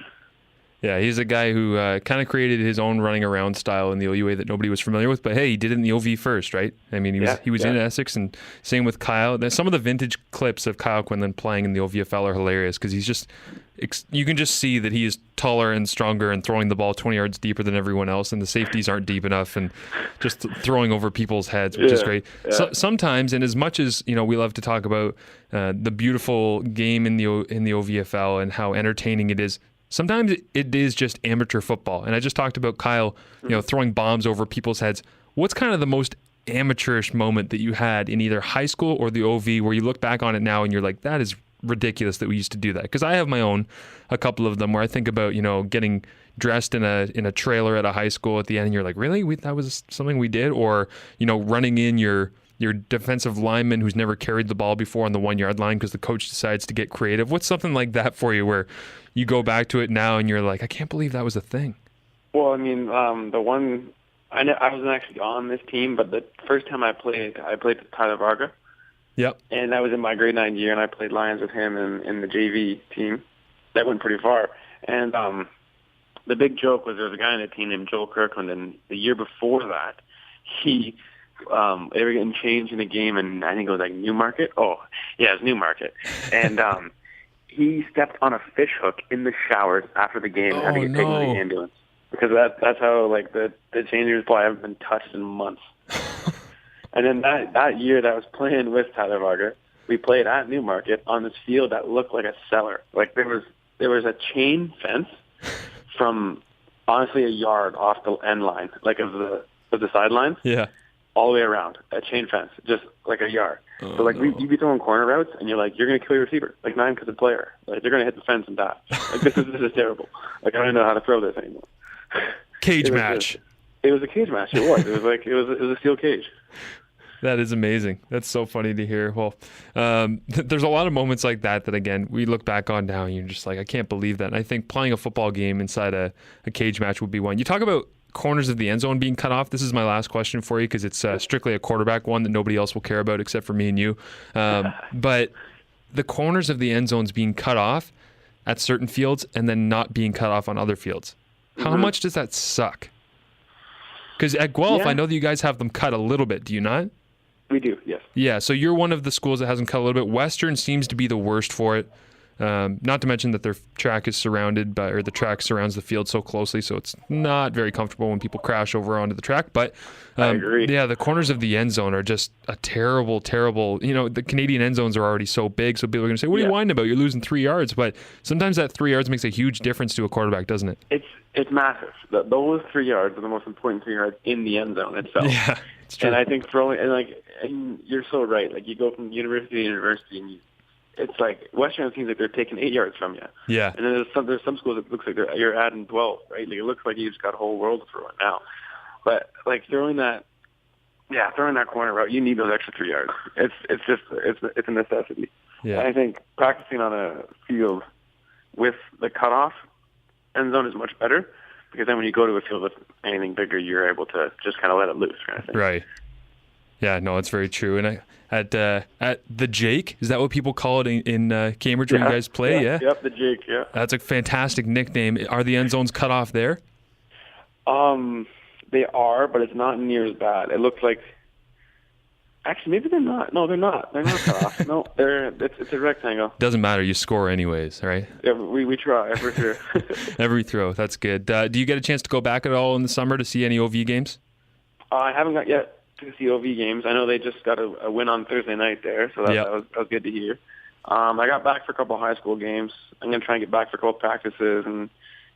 A: Yeah, he's a guy who kind of created his own running around style in the OUA that nobody was familiar with. But hey, he did it in the OV first, right? I mean, he was in Essex, and same with Kyle. Some of the vintage clips of Kyle Quinlan playing in the OVFL are hilarious because he's just, you can just see that he is taller and stronger and throwing the ball 20 yards deeper than everyone else, and the safeties aren't deep enough, and just throwing over people's heads, which is great.
E: Yeah.
A: So, sometimes, and as much as we love to talk about the beautiful game in the OVFL and how entertaining it is. Sometimes it is just amateur football. And I just talked about Kyle, throwing bombs over people's heads. What's kind of the most amateurish moment that you had in either high school or the OV where you look back on it now and you're like, that is ridiculous that we used to do that? Because I have my own, a couple of them where I think about, getting dressed in a trailer at a high school at the end and you're like, really? That was something we did? Or, running in your defensive lineman who's never carried the ball before on the 1 yard line because the coach decides to get creative. What's something like that for you where you go back to it now and you're like, I can't believe that was a thing?
E: Well, I mean, the one, I wasn't actually on this team, but the first time I played with Tyler Varga.
A: Yep.
E: And that was in my grade 9 year, and I played Lions with him in the JV team. That went pretty far. And the big joke was there was a guy on the team named Joel Kirkland, and the year before that, they were getting changed in a game, and I think it was like Newmarket. Oh, yeah, it was Newmarket. And he stepped on a fish hook in the showers after the game and had to get taken to the ambulance. Because that's how, the changers probably haven't been touched in months. And then that year that I was playing with Tyler Varga, we played at Newmarket on this field that looked like a cellar. Like, there was a chain fence from, honestly, a yard off the end line, like of the sidelines.
A: Yeah.
E: All the way around, a chain fence, just like a yard. So you'd be throwing corner routes, and you're like, you're going to kill your receiver. Like, not because of the player. Like, they're going to hit the fence and die. Like, this is terrible. Like, I don't know how to throw this anymore.
A: Cage match.
E: It was a cage match. It was. It was a steel cage.
A: That is amazing. That's so funny to hear. Well, there's a lot of moments like that again, we look back on now and you're just like, I can't believe that. And I think playing a football game inside a cage match would be one. You talk about corners of the end zone being cut off. This is my last question for you because it's strictly a quarterback one that nobody else will care about except for me and you. But the corners of the end zones being cut off at certain fields and then not being cut off on other fields. How much does that suck? Because at Guelph, I know that you guys have them cut a little bit. Do you not?
E: We do, yes.
A: Yeah, so you're one of the schools that hasn't cut a little bit. Western seems to be the worst for it. Not to mention that their track is surrounded by, or the track surrounds the field so closely, so it's not very comfortable when people crash over onto the track. But
E: I agree.
A: Yeah, the corners of the end zone are just a terrible, terrible. The Canadian end zones are already so big, so people are going to say, "What are you whining about? You're losing 3 yards." But sometimes that 3 yards makes a huge difference to a quarterback, doesn't it?
E: It's massive. Those 3 yards are the most important 3 yards in the end zone itself.
A: Yeah, it's true.
E: And I think and you're so right. Like, you go from university to university, and it's like Western seems like they're taking 8 yards from you.
A: Yeah.
E: And then there's some schools that looks like you're adding 12, right? Like, it looks like you just got a whole world to throw it now. But like throwing that corner route, you need those extra 3 yards. It's a necessity.
A: Yeah.
E: And I think practicing on a field with the cutoff end zone is much better because then when you go to a field with anything bigger, you're able to just kind of let it loose, kind of thing.
A: Right. Yeah, no, it's very true. And at the Jake, is that what people call it in Cambridge where you guys play? Yeah.
E: Yep, the Jake. Yeah.
A: That's a fantastic nickname. Are the end zones cut off there?
E: They are, but it's not near as bad. It looks like. Actually, maybe they're not. No, they're not. They're not cut off. No, it's a rectangle.
A: Doesn't matter. You score anyways, right?
E: Yeah, we try for sure.
A: Every throw. That's good. Do you get a chance to go back at all in the summer to see any OV games?
E: I haven't got yet to see OV games. I know they just got a win on Thursday night there, so that was good to hear. I got back for a couple of high school games. I'm going to try and get back for a couple of practices and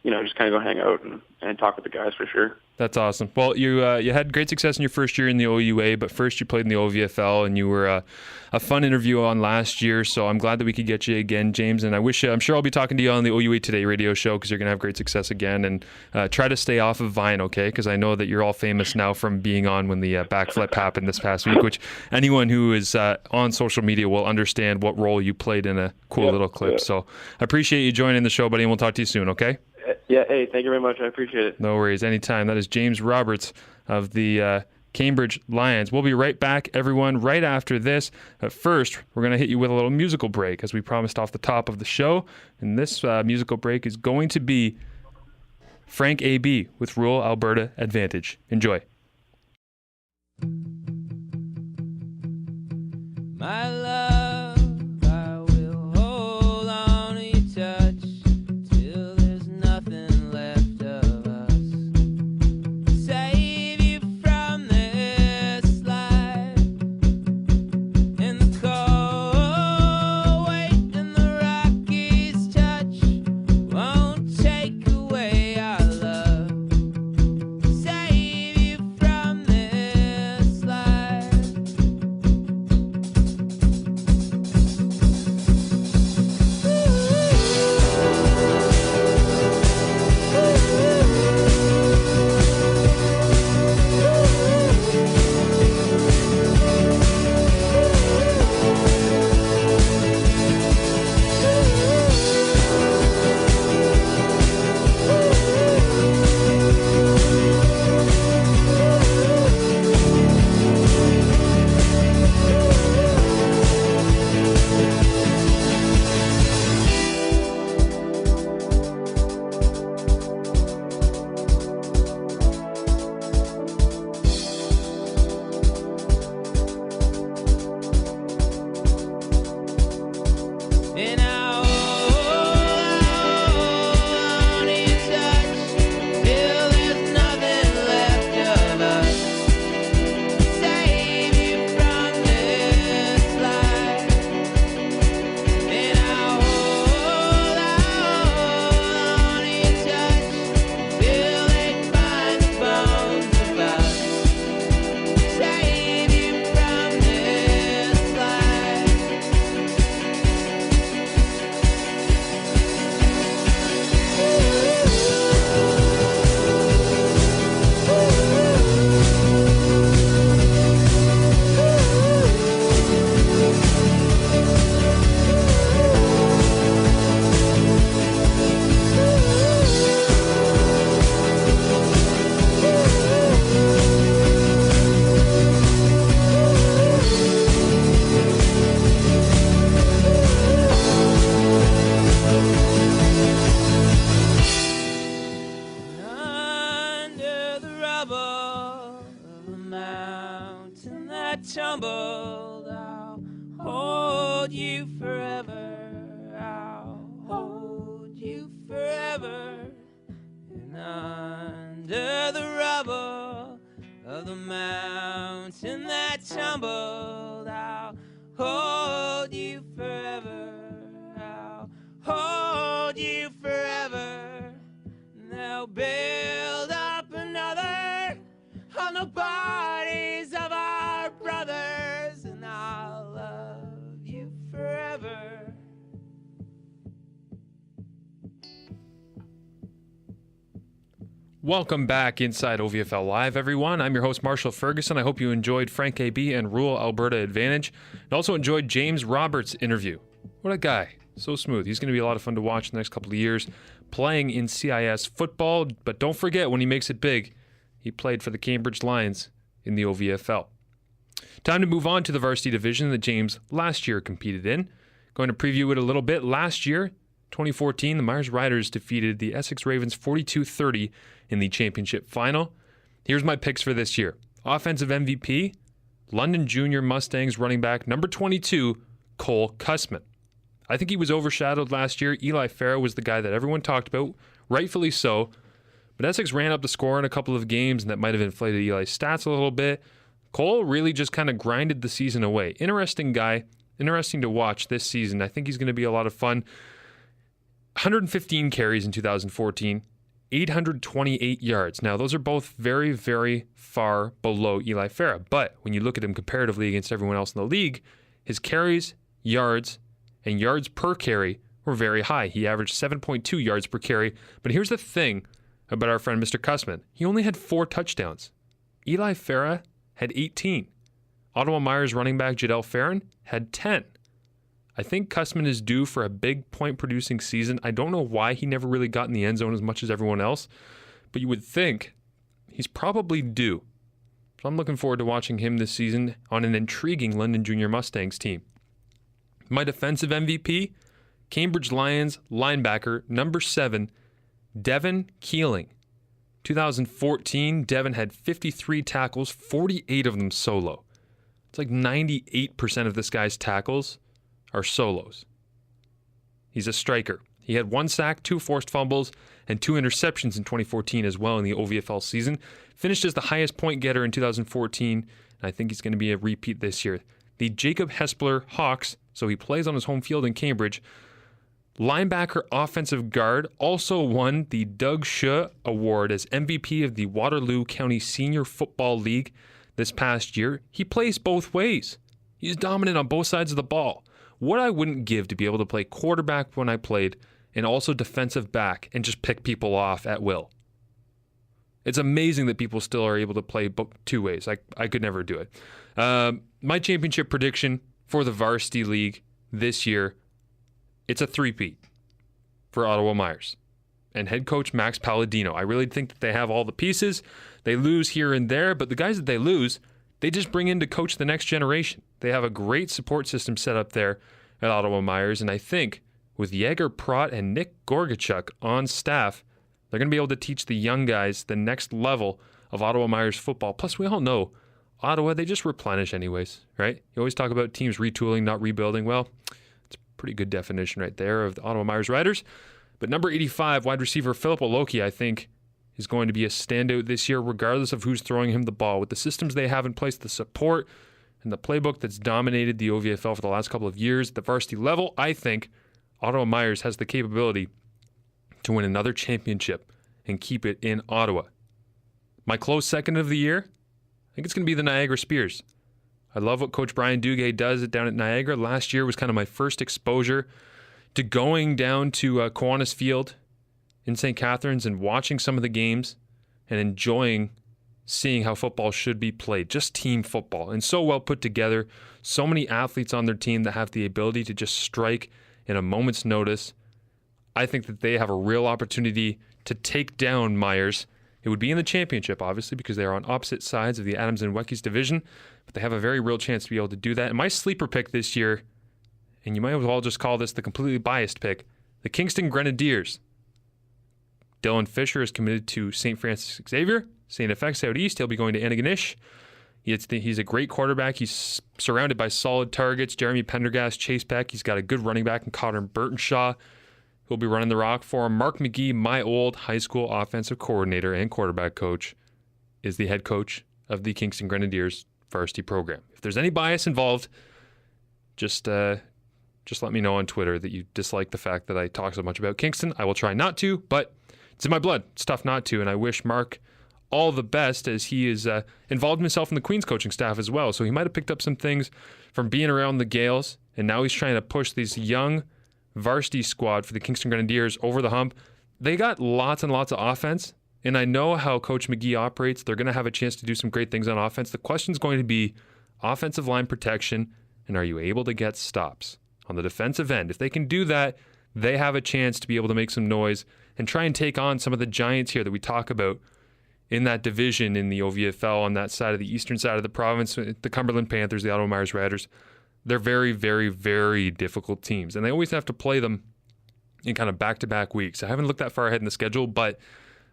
E: just kind of go hang out and talk with the guys for sure.
A: That's awesome. Well, you had great success in your first year in the OUA, but first you played in the OVFL, and you were a fun interview on last year. So I'm glad that we could get you again, James. And I'm sure I'll be talking to you on the OUA Today radio show because you're going to have great success again. And try to stay off of Vine, okay? Because I know that you're all famous now from being on when the backflip happened this past week, which anyone who is on social media will understand what role you played in a cool little clip. Yeah. So I appreciate you joining the show, buddy, and we'll talk to you soon, okay?
E: Yeah, hey, thank you very much. I appreciate it.
A: No worries. Anytime. That is James Roberts of the Cambridge Lions. We'll be right back, everyone, right after this. But first, we're going to hit you with a little musical break, as we promised off the top of the show. And this musical break is going to be Frank A.B. with Rural Alberta Advantage. Enjoy.
F: My love, I will hold on to your touch till there's nothing left of us. Save you from this life in the cold weight and the Rockies touch won't take away our love. Save you from this life. And I hold on to your touch till there's nothing left of us. Save you from this life. And I hold on to your touch till they find the bones of us. Save you from this life. Under the rubble of the mountain that tumbled, I'll hold you forever. I'll hold you forever. And under the rubble of the mountain that tumbled, I'll hold you forever. I'll hold you forever. They'll build up another on the bodies of our brothers, and I'll love you forever.
A: Welcome back inside OVFL Live, everyone. I'm your host, Marshall Ferguson. I hope you enjoyed Frank A.B. and Rural Alberta Advantage, and also enjoyed James Roberts' interview. What a guy. So smooth. He's going to be a lot of fun to watch in the next couple of years, playing in CIS football. But don't forget, when he makes it big, he played for the Cambridge Lions in the OVFL. Time to move on to the varsity division that James last year competed in. Going to preview it a little bit. Last year, 2014, the Myers Riders defeated the Essex Ravens 42-30 in the championship final. Here's my picks for this year. Offensive MVP, London Junior Mustangs running back number 22, Cole Cussman. I think he was overshadowed last year. Eli Farrow was the guy that everyone talked about, rightfully so. But Essex ran up the score in a couple of games, and that might have inflated Eli's stats a little bit. Cole really just kind of grinded the season away. Interesting guy, interesting to watch this season. I think he's going to be a lot of fun. 115 carries in 2014, 828 yards. Now, those are both very, very far below Eli Farah. But when you look at him comparatively against everyone else in the league, his carries, yards, and yards per carry were very high. He averaged 7.2 yards per carry. But here's the thing about our friend Mr. Cussman. He only had 4 touchdowns. Eli Farah had 18. Ottawa Myers running back Jadel Farron had 10. I think Cussman is due for a big point-producing season. I don't know why he never really got in the end zone as much as everyone else, but you would think he's probably due. So I'm looking forward to watching him this season on an intriguing London Junior Mustangs team. My defensive MVP, Cambridge Lions linebacker, number 7, Devin Keeling. 2014, Devin had 53 tackles, 48 of them solo. It's like 98% of this guy's tackles are solos. He's a striker. He had 1 sack, 2 forced fumbles, and 2 interceptions in 2014 as well in the OVFL season. Finished as the highest point getter in 2014, and I think he's going to be a repeat this year. The Jacob Hespler Hawks, so he plays on his home field in Cambridge. Linebacker offensive guard, also won the Doug Schuh Award as MVP of the Waterloo County Senior Football League this past year. He plays both ways. He's dominant on both sides of the ball. What I wouldn't give to be able to play quarterback when I played and also defensive back and just pick people off at will. It's amazing that people still are able to play 2 ways. I could never do it. My championship prediction for the Varsity League this year, it's a 3-peat for Ottawa Myers and head coach Max Palladino. I really think that they have all the pieces. They lose here and there, but the guys that they lose, they just bring in to coach the next generation. They have a great support system set up there at Ottawa Myers, and I think with Jaeger Pratt and Nick Gorgachuk on staff, they're going to be able to teach the young guys the next level of Ottawa Myers football. Plus, we all know Ottawa, they just replenish anyways, right? You always talk about teams retooling, not rebuilding. Well, it's a pretty good definition right there of the Ottawa Myers Riders. But number 85, wide receiver Philip Oloki, I think, is going to be a standout this year, regardless of who's throwing him the ball. With the systems they have in place, the support, and the playbook that's dominated the OVFL for the last couple of years at the varsity level, I think Ottawa Myers has the capability to win another championship and keep it in Ottawa. My close second of the year, I think it's going to be the Niagara Spears. I love what Coach Brian Duguay does down at Niagara. Last year was kind of my first exposure to going down to Kiwanis Field in St. Catharines and watching some of the games and enjoying seeing how football should be played, just team football, and so well put together. So many athletes on their team that have the ability to just strike in a moment's notice. I think that they have a real opportunity to take down Myers. It would be in the championship, obviously, because they are on opposite sides of the Adams and Weckes division, but they have a very real chance to be able to do that. And my sleeper pick this year, and you might as well just call this the completely biased pick, the Kingston Grenadiers. Dylan Fisher is committed to St. Francis Xavier, St. FX out east. He'll be going to Antigonish. He's a great quarterback. He's surrounded by solid targets. Jeremy Pendergast, Chase Peck. He's got a good running back in Connor Burtonshaw, who'll be running the rock for him. Mark McGee, my old high school offensive coordinator and quarterback coach, is the head coach of the Kingston Grenadiers varsity program. If there's any bias involved, just let me know on Twitter that you dislike the fact that I talk so much about Kingston. I will try not to, but it's in my blood. It's tough not to, and I wish Mark all the best as he is involved himself in the Queen's coaching staff as well. So he might have picked up some things from being around the Gales, and now he's trying to push these young varsity squad for the Kingston Grenadiers over the hump. They got lots and lots of offense, and I know how Coach McGee operates. They're going to have a chance to do some great things on offense. The question's going to be offensive line protection, and are you able to get stops on the defensive end? If they can do that, they have a chance to be able to make some noise and try and take on some of the giants here that we talk about in that division in the OVFL on that side of the eastern side of the province. The Cumberland Panthers, the Ottawa Myers Riders, they're very, very, very difficult teams, and they always have to play them in kind of back-to-back weeks. I haven't looked that far ahead in the schedule, but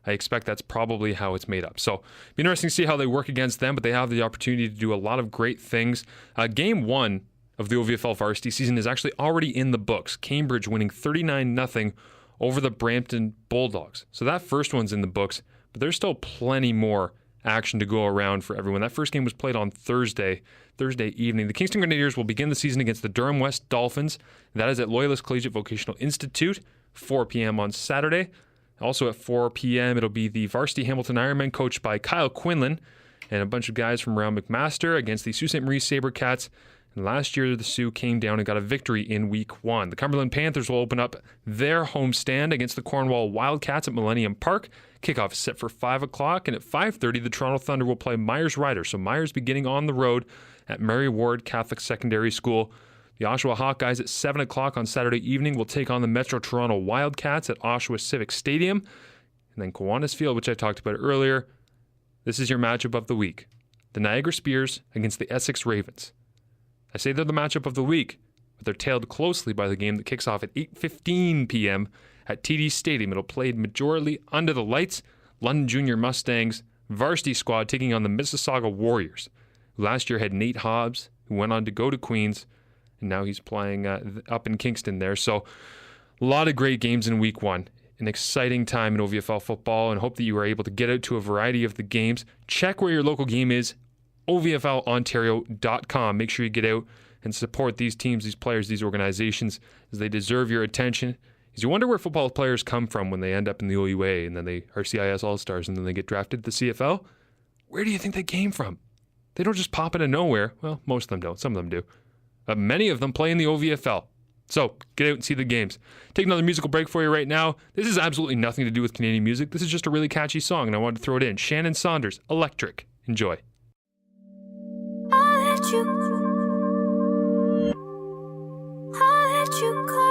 A: I expect that's probably how it's made up. So it'll be interesting to see how they work against them, but they have the opportunity to do a lot of great things. Game 1 of the OVFL varsity season is actually already in the books. Cambridge winning 39-0 over the Brampton Bulldogs. So that first one's in the books, but there's still plenty more action to go around for everyone. That first game was played on Thursday evening. The Kingston Grenadiers will begin the season against the Durham West Dolphins. That is at Loyalist Collegiate Vocational Institute, 4 p.m. on Saturday. Also at 4 p.m., it'll be the Varsity Hamilton Ironmen coached by Kyle Quinlan and a bunch of guys from around McMaster against the Sault Ste. Marie Sabercats. And last year, the Sioux came down and got a victory in Week 1. The Cumberland Panthers will open up their homestand against the Cornwall Wildcats at Millennium Park. Kickoff is set for 5 o'clock, and at 5:30, the Toronto Thunder will play Myers Riders. So Myers beginning on the road at Mary Ward Catholic Secondary School. The Oshawa Hawkeyes at 7 o'clock on Saturday evening will take on the Metro Toronto Wildcats at Oshawa Civic Stadium. And then Kiwanis Field, which I talked about earlier. This is your matchup of the week. The Niagara Spears against the Essex Ravens. I say they're the matchup of the week, but they're tailed closely by the game that kicks off at 8:15 p.m. at TD Stadium. It'll play majorly under the lights. London Junior Mustangs varsity squad taking on the Mississauga Warriors, who last year had Nate Hobbs, who went on to go to Queens, and now he's playing up in Kingston there. So a lot of great games in Week 1. An exciting time in OVFL football, and hope that you are able to get out to a variety of the games. Check where your local game is. OVFLontario.com. Make sure you get out and support these teams, these players, these organizations, as they deserve your attention. Because you wonder where football players come from when they end up in the OUA and then they are CIS All-Stars and then they get drafted to the CFL. Where do you think they came from? They don't just pop out of nowhere. Well, most of them don't. Some of them do. But many of them play in the OVFL. So get out and see the games. Take another musical break for you right now. This has absolutely nothing to do with Canadian music. This is just a really catchy song, and I wanted to throw it in. Shannon Saunders, Electric. Enjoy.
D: I'll let you go. I'll let you go.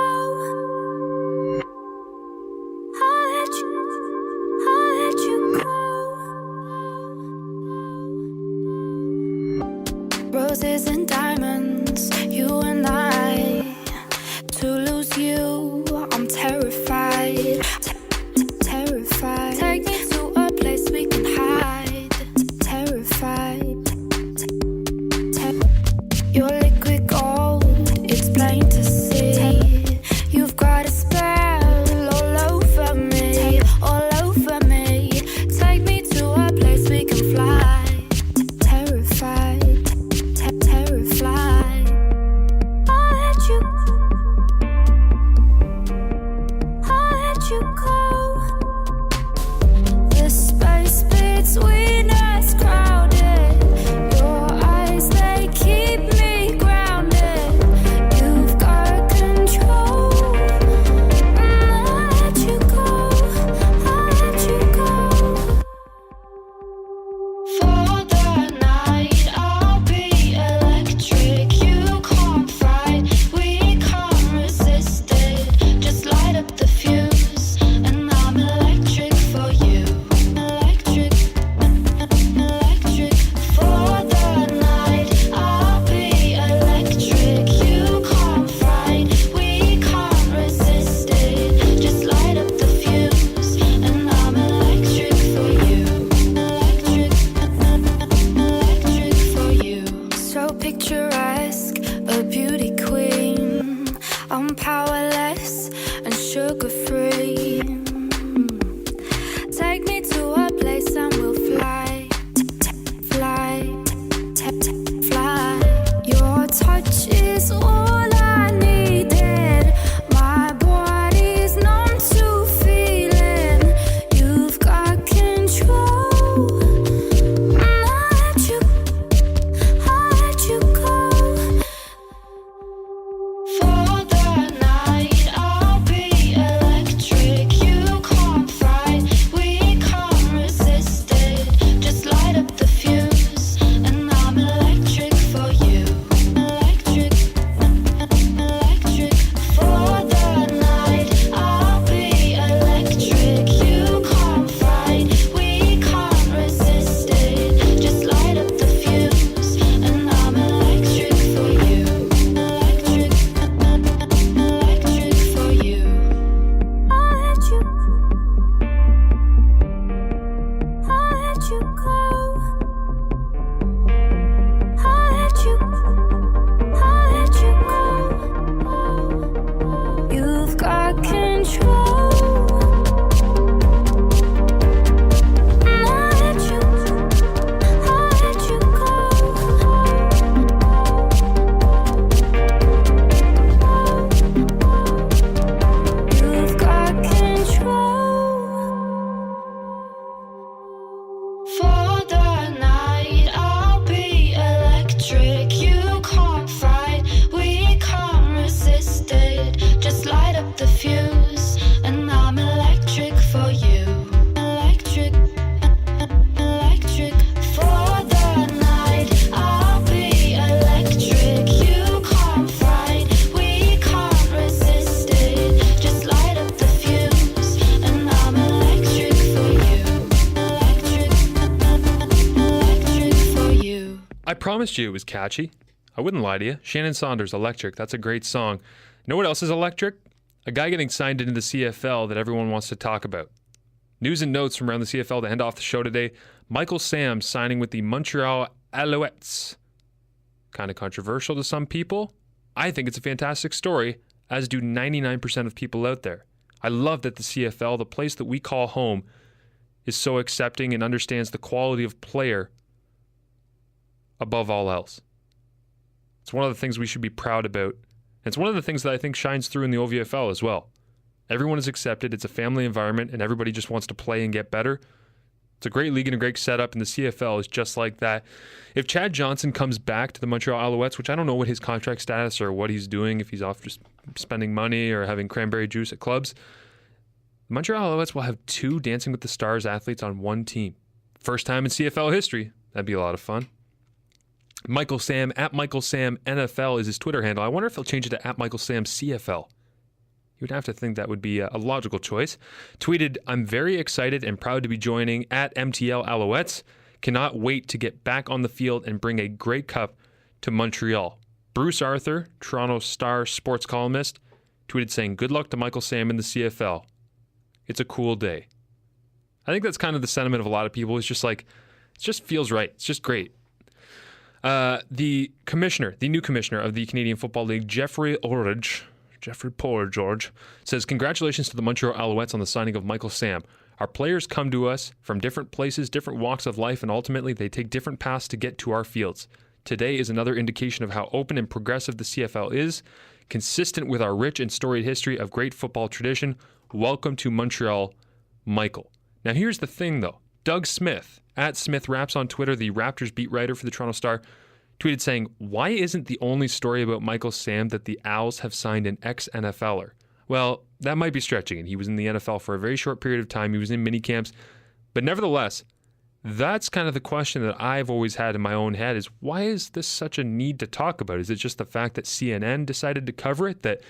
D: Roses and diamonds, you and I. To lose you, I'm terrified. Terrified. Take me to a place we can hide. Terrified. Your liquid gold, it's plain to see. You've got a spell all over me, all over me. Take me to a place we can fly. Terrified, terrified. I'll let you go. The space between us crowded. Your eyes, they keep me grounded. You've got control. I'll let you go. I'll let you go. For the night, I'll be electric. You can't fight, we can't resist it. Just light up the fuse, and I'm electric for you. Electric, electric. For the night, I'll be electric. You can't fight, we can't resist it. Just light up the fuse, and I'm electric for you. Electric, electric for you. So picturesque, a beauty queen. I'm powerless and sugar-free. Take me to a place and we'll fly, fly, fly. Your touch is all I needed. My body's numb to feeling. You've got control. I'll let you go. For the night, I'll be electric.
A: promised you it was catchy. I wouldn't lie to you. Shannon Saunders, Electric. That's a great song. You know what else is electric? A guy getting signed into the CFL that everyone wants to talk about. News and notes from around the CFL to end off the show today. Michael Sam signing with the Montreal Alouettes. Kind of controversial to some people. I think it's a fantastic story, as do 99% of people out there. I love that the CFL, the place that we call home, is so accepting and understands the quality of player above all else. It's one of the things we should be proud about. It's one of the things that I think shines through in the OVFL as well. Everyone is accepted. It's a family environment, and everybody just wants to play and get better. It's a great league and a great setup, and the CFL is just like that. If Chad Johnson comes back to the Montreal Alouettes, which I don't know what his contract status or what he's doing, if he's off just spending money or having cranberry juice at clubs, Montreal Alouettes will have 2 Dancing with the Stars athletes on one team. First time in CFL history. That'd be a lot of fun. Michael Sam, at Michael Sam NFL is his Twitter handle. I wonder if he'll change it to at Michael Sam CFL. You would have to think that would be a logical choice. Tweeted, I'm very excited and proud to be joining at MTL Alouettes. Cannot wait to get back on the field and bring a Grey Cup to Montreal. Bruce Arthur, Toronto Star sports columnist, tweeted saying, good luck to Michael Sam in the CFL. It's a cool day. I think that's kind of the sentiment of a lot of people. It's just like, it just feels right. It's just great. The new commissioner of the Canadian Football League, Jeffrey Poor-George, says, congratulations to the Montreal Alouettes on the signing of Michael Sam. Our players come to us from different places, different walks of life, and ultimately they take different paths to get to our fields. Today is another indication of how open and progressive the CFL is, consistent with our rich and storied history of great football tradition. Welcome to Montreal, Michael. Now here's the thing though. Doug Smith, at Smith Raps on Twitter, the Raptors beat writer for the Toronto Star, tweeted saying, why isn't the only story about Michael Sam that the Owls have signed an ex-NFLer? Well, that might be stretching it. He was in the NFL for a very short period of time. He was in mini camps. But nevertheless, that's kind of the question that I've always had in my own head is, why is this such a need to talk about? Is it just the fact that CNN decided to cover it, that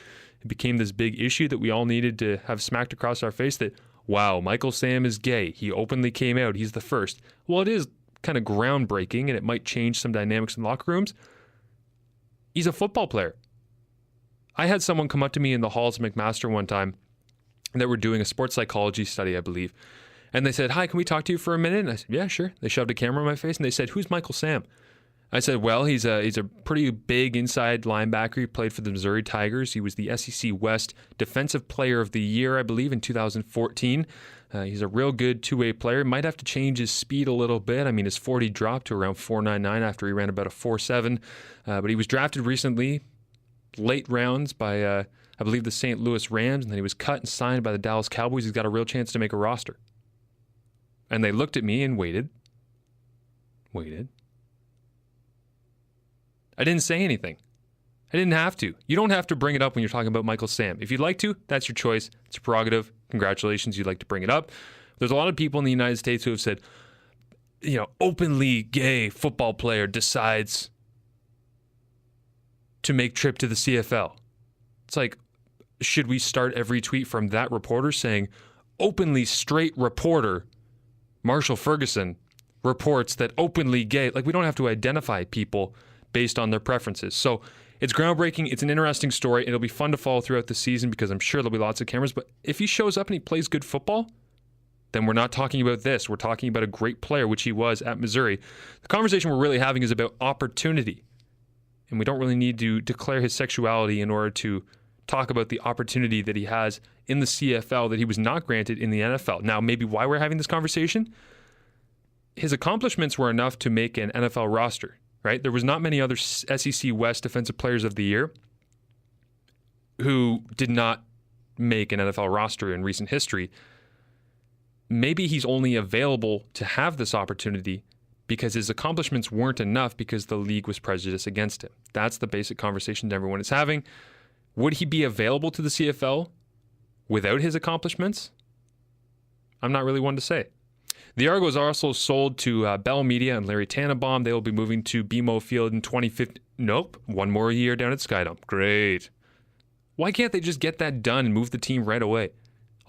A: it became this big issue that we all needed to have smacked across our face that, wow, Michael Sam is gay. He openly came out. He's the first. Well, it is kind of groundbreaking, and it might change some dynamics in locker rooms. He's a football player. I had someone come up to me in the halls of McMaster one time that were doing a sports psychology study, I believe. And they said, hi, can we talk to you for a minute? And I said, yeah, sure. They shoved a camera in my face and they said, who's Michael Sam? I said, well, he's a pretty big inside linebacker. He played for the Missouri Tigers. He was the SEC West Defensive Player of the Year, I believe, in 2014. He's a real good two-way player. Might have to change his speed a little bit. I mean, his 40 dropped to around 4.99 after he ran about a 4.7. But he was drafted recently, late rounds by, I believe, the St. Louis Rams, and then he was cut and signed by the Dallas Cowboys. He's got a real chance to make a roster. And they looked at me and waited. I didn't say anything. I didn't have to. You don't have to bring it up when you're talking about Michael Sam. If you'd like to, that's your choice. It's a prerogative. Congratulations, you'd like to bring it up. There's a lot of people in the United States who have said, openly gay football player decides to make trip to the CFL. It's like, should we start every tweet from that reporter saying, openly straight reporter Marshall Ferguson reports that openly gay, like we don't have to identify people based on their preferences. So it's groundbreaking. It's an interesting story. It'll be fun to follow throughout the season because I'm sure there'll be lots of cameras. But if he shows up and he plays good football, then we're not talking about this. We're talking about a great player, which he was at Missouri. The conversation we're really having is about opportunity. And we don't really need to declare his sexuality in order to talk about the opportunity that he has in the CFL that he was not granted in the NFL. Now, maybe why we're having this conversation? His accomplishments were enough to make an NFL roster, right? There was not many other SEC West Defensive Players of the Year who did not make an NFL roster in recent history. Maybe he's only available to have this opportunity because his accomplishments weren't enough because the league was prejudiced against him. That's the basic conversation that everyone is having. Would he be available to the CFL without his accomplishments? I'm not really one to say. The Argos are also sold to Bell Media and Larry Tannenbaum. They will be moving to BMO Field in 2050. Nope, one more year down at Skydome. Great. Why can't they just get that done and move the team right away?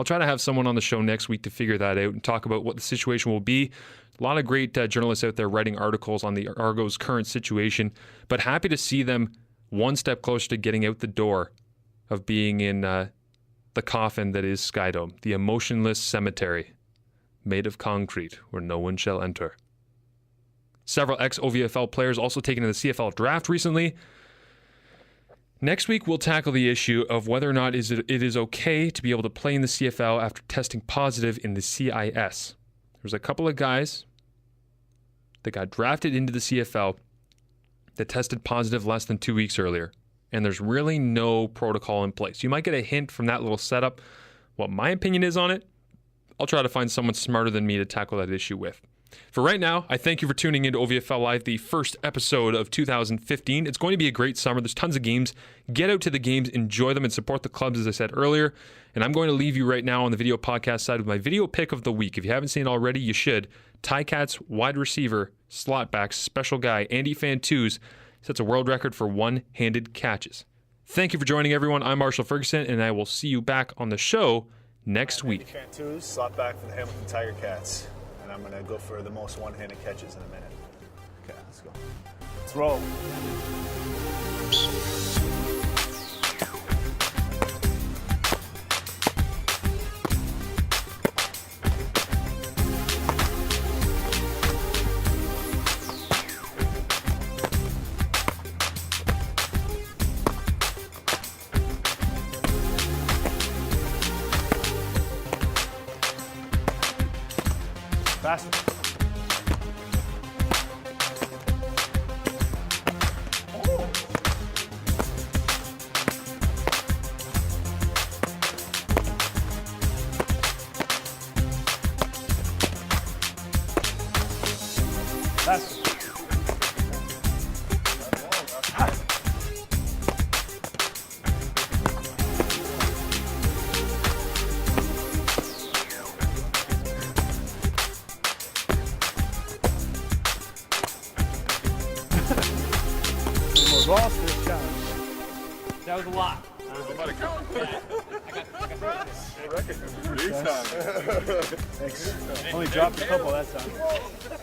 A: I'll try to have someone on the show next week to figure that out and talk about what the situation will be. A lot of great journalists out there writing articles on the Argos' current situation, but happy to see them one step closer to getting out the door of being in the coffin that is Skydome, the emotionless cemetery made of concrete where no one shall enter. Several ex-OVFL players also taken in the CFL draft recently. Next week, we'll tackle the issue of whether or not it is okay to be able to play in the CFL after testing positive in the CIS. There's a couple of guys that got drafted into the CFL that tested positive less than 2 weeks earlier, and there's really no protocol in place. You might get a hint from that little setup. What my opinion is on it, I'll try to find someone smarter than me to tackle that issue with. For right now, I thank you for tuning into OVFL Live, the first episode of 2015. It's going to be a great summer. There's tons of games. Get out to the games, enjoy them, and support the clubs, as I said earlier. And I'm going to leave you right now on the video podcast side with my video pick of the week. If you haven't seen it already, you should. Ticats wide receiver, slot back, special guy, Andy Fantus sets a world record for one-handed catches. Thank you for joining, everyone. I'm Marshall Ferguson, and I will see you back on the show next week.
G: Fantus, slot back for the Hamilton Tiger Cats. And I'm going to go for the most one-handed catches in a minute. Okay, let's go. Let's roll. Faster. Faster. Lost this challenge.
B: That was a lot.
G: Thanks. Only dropped a couple that time.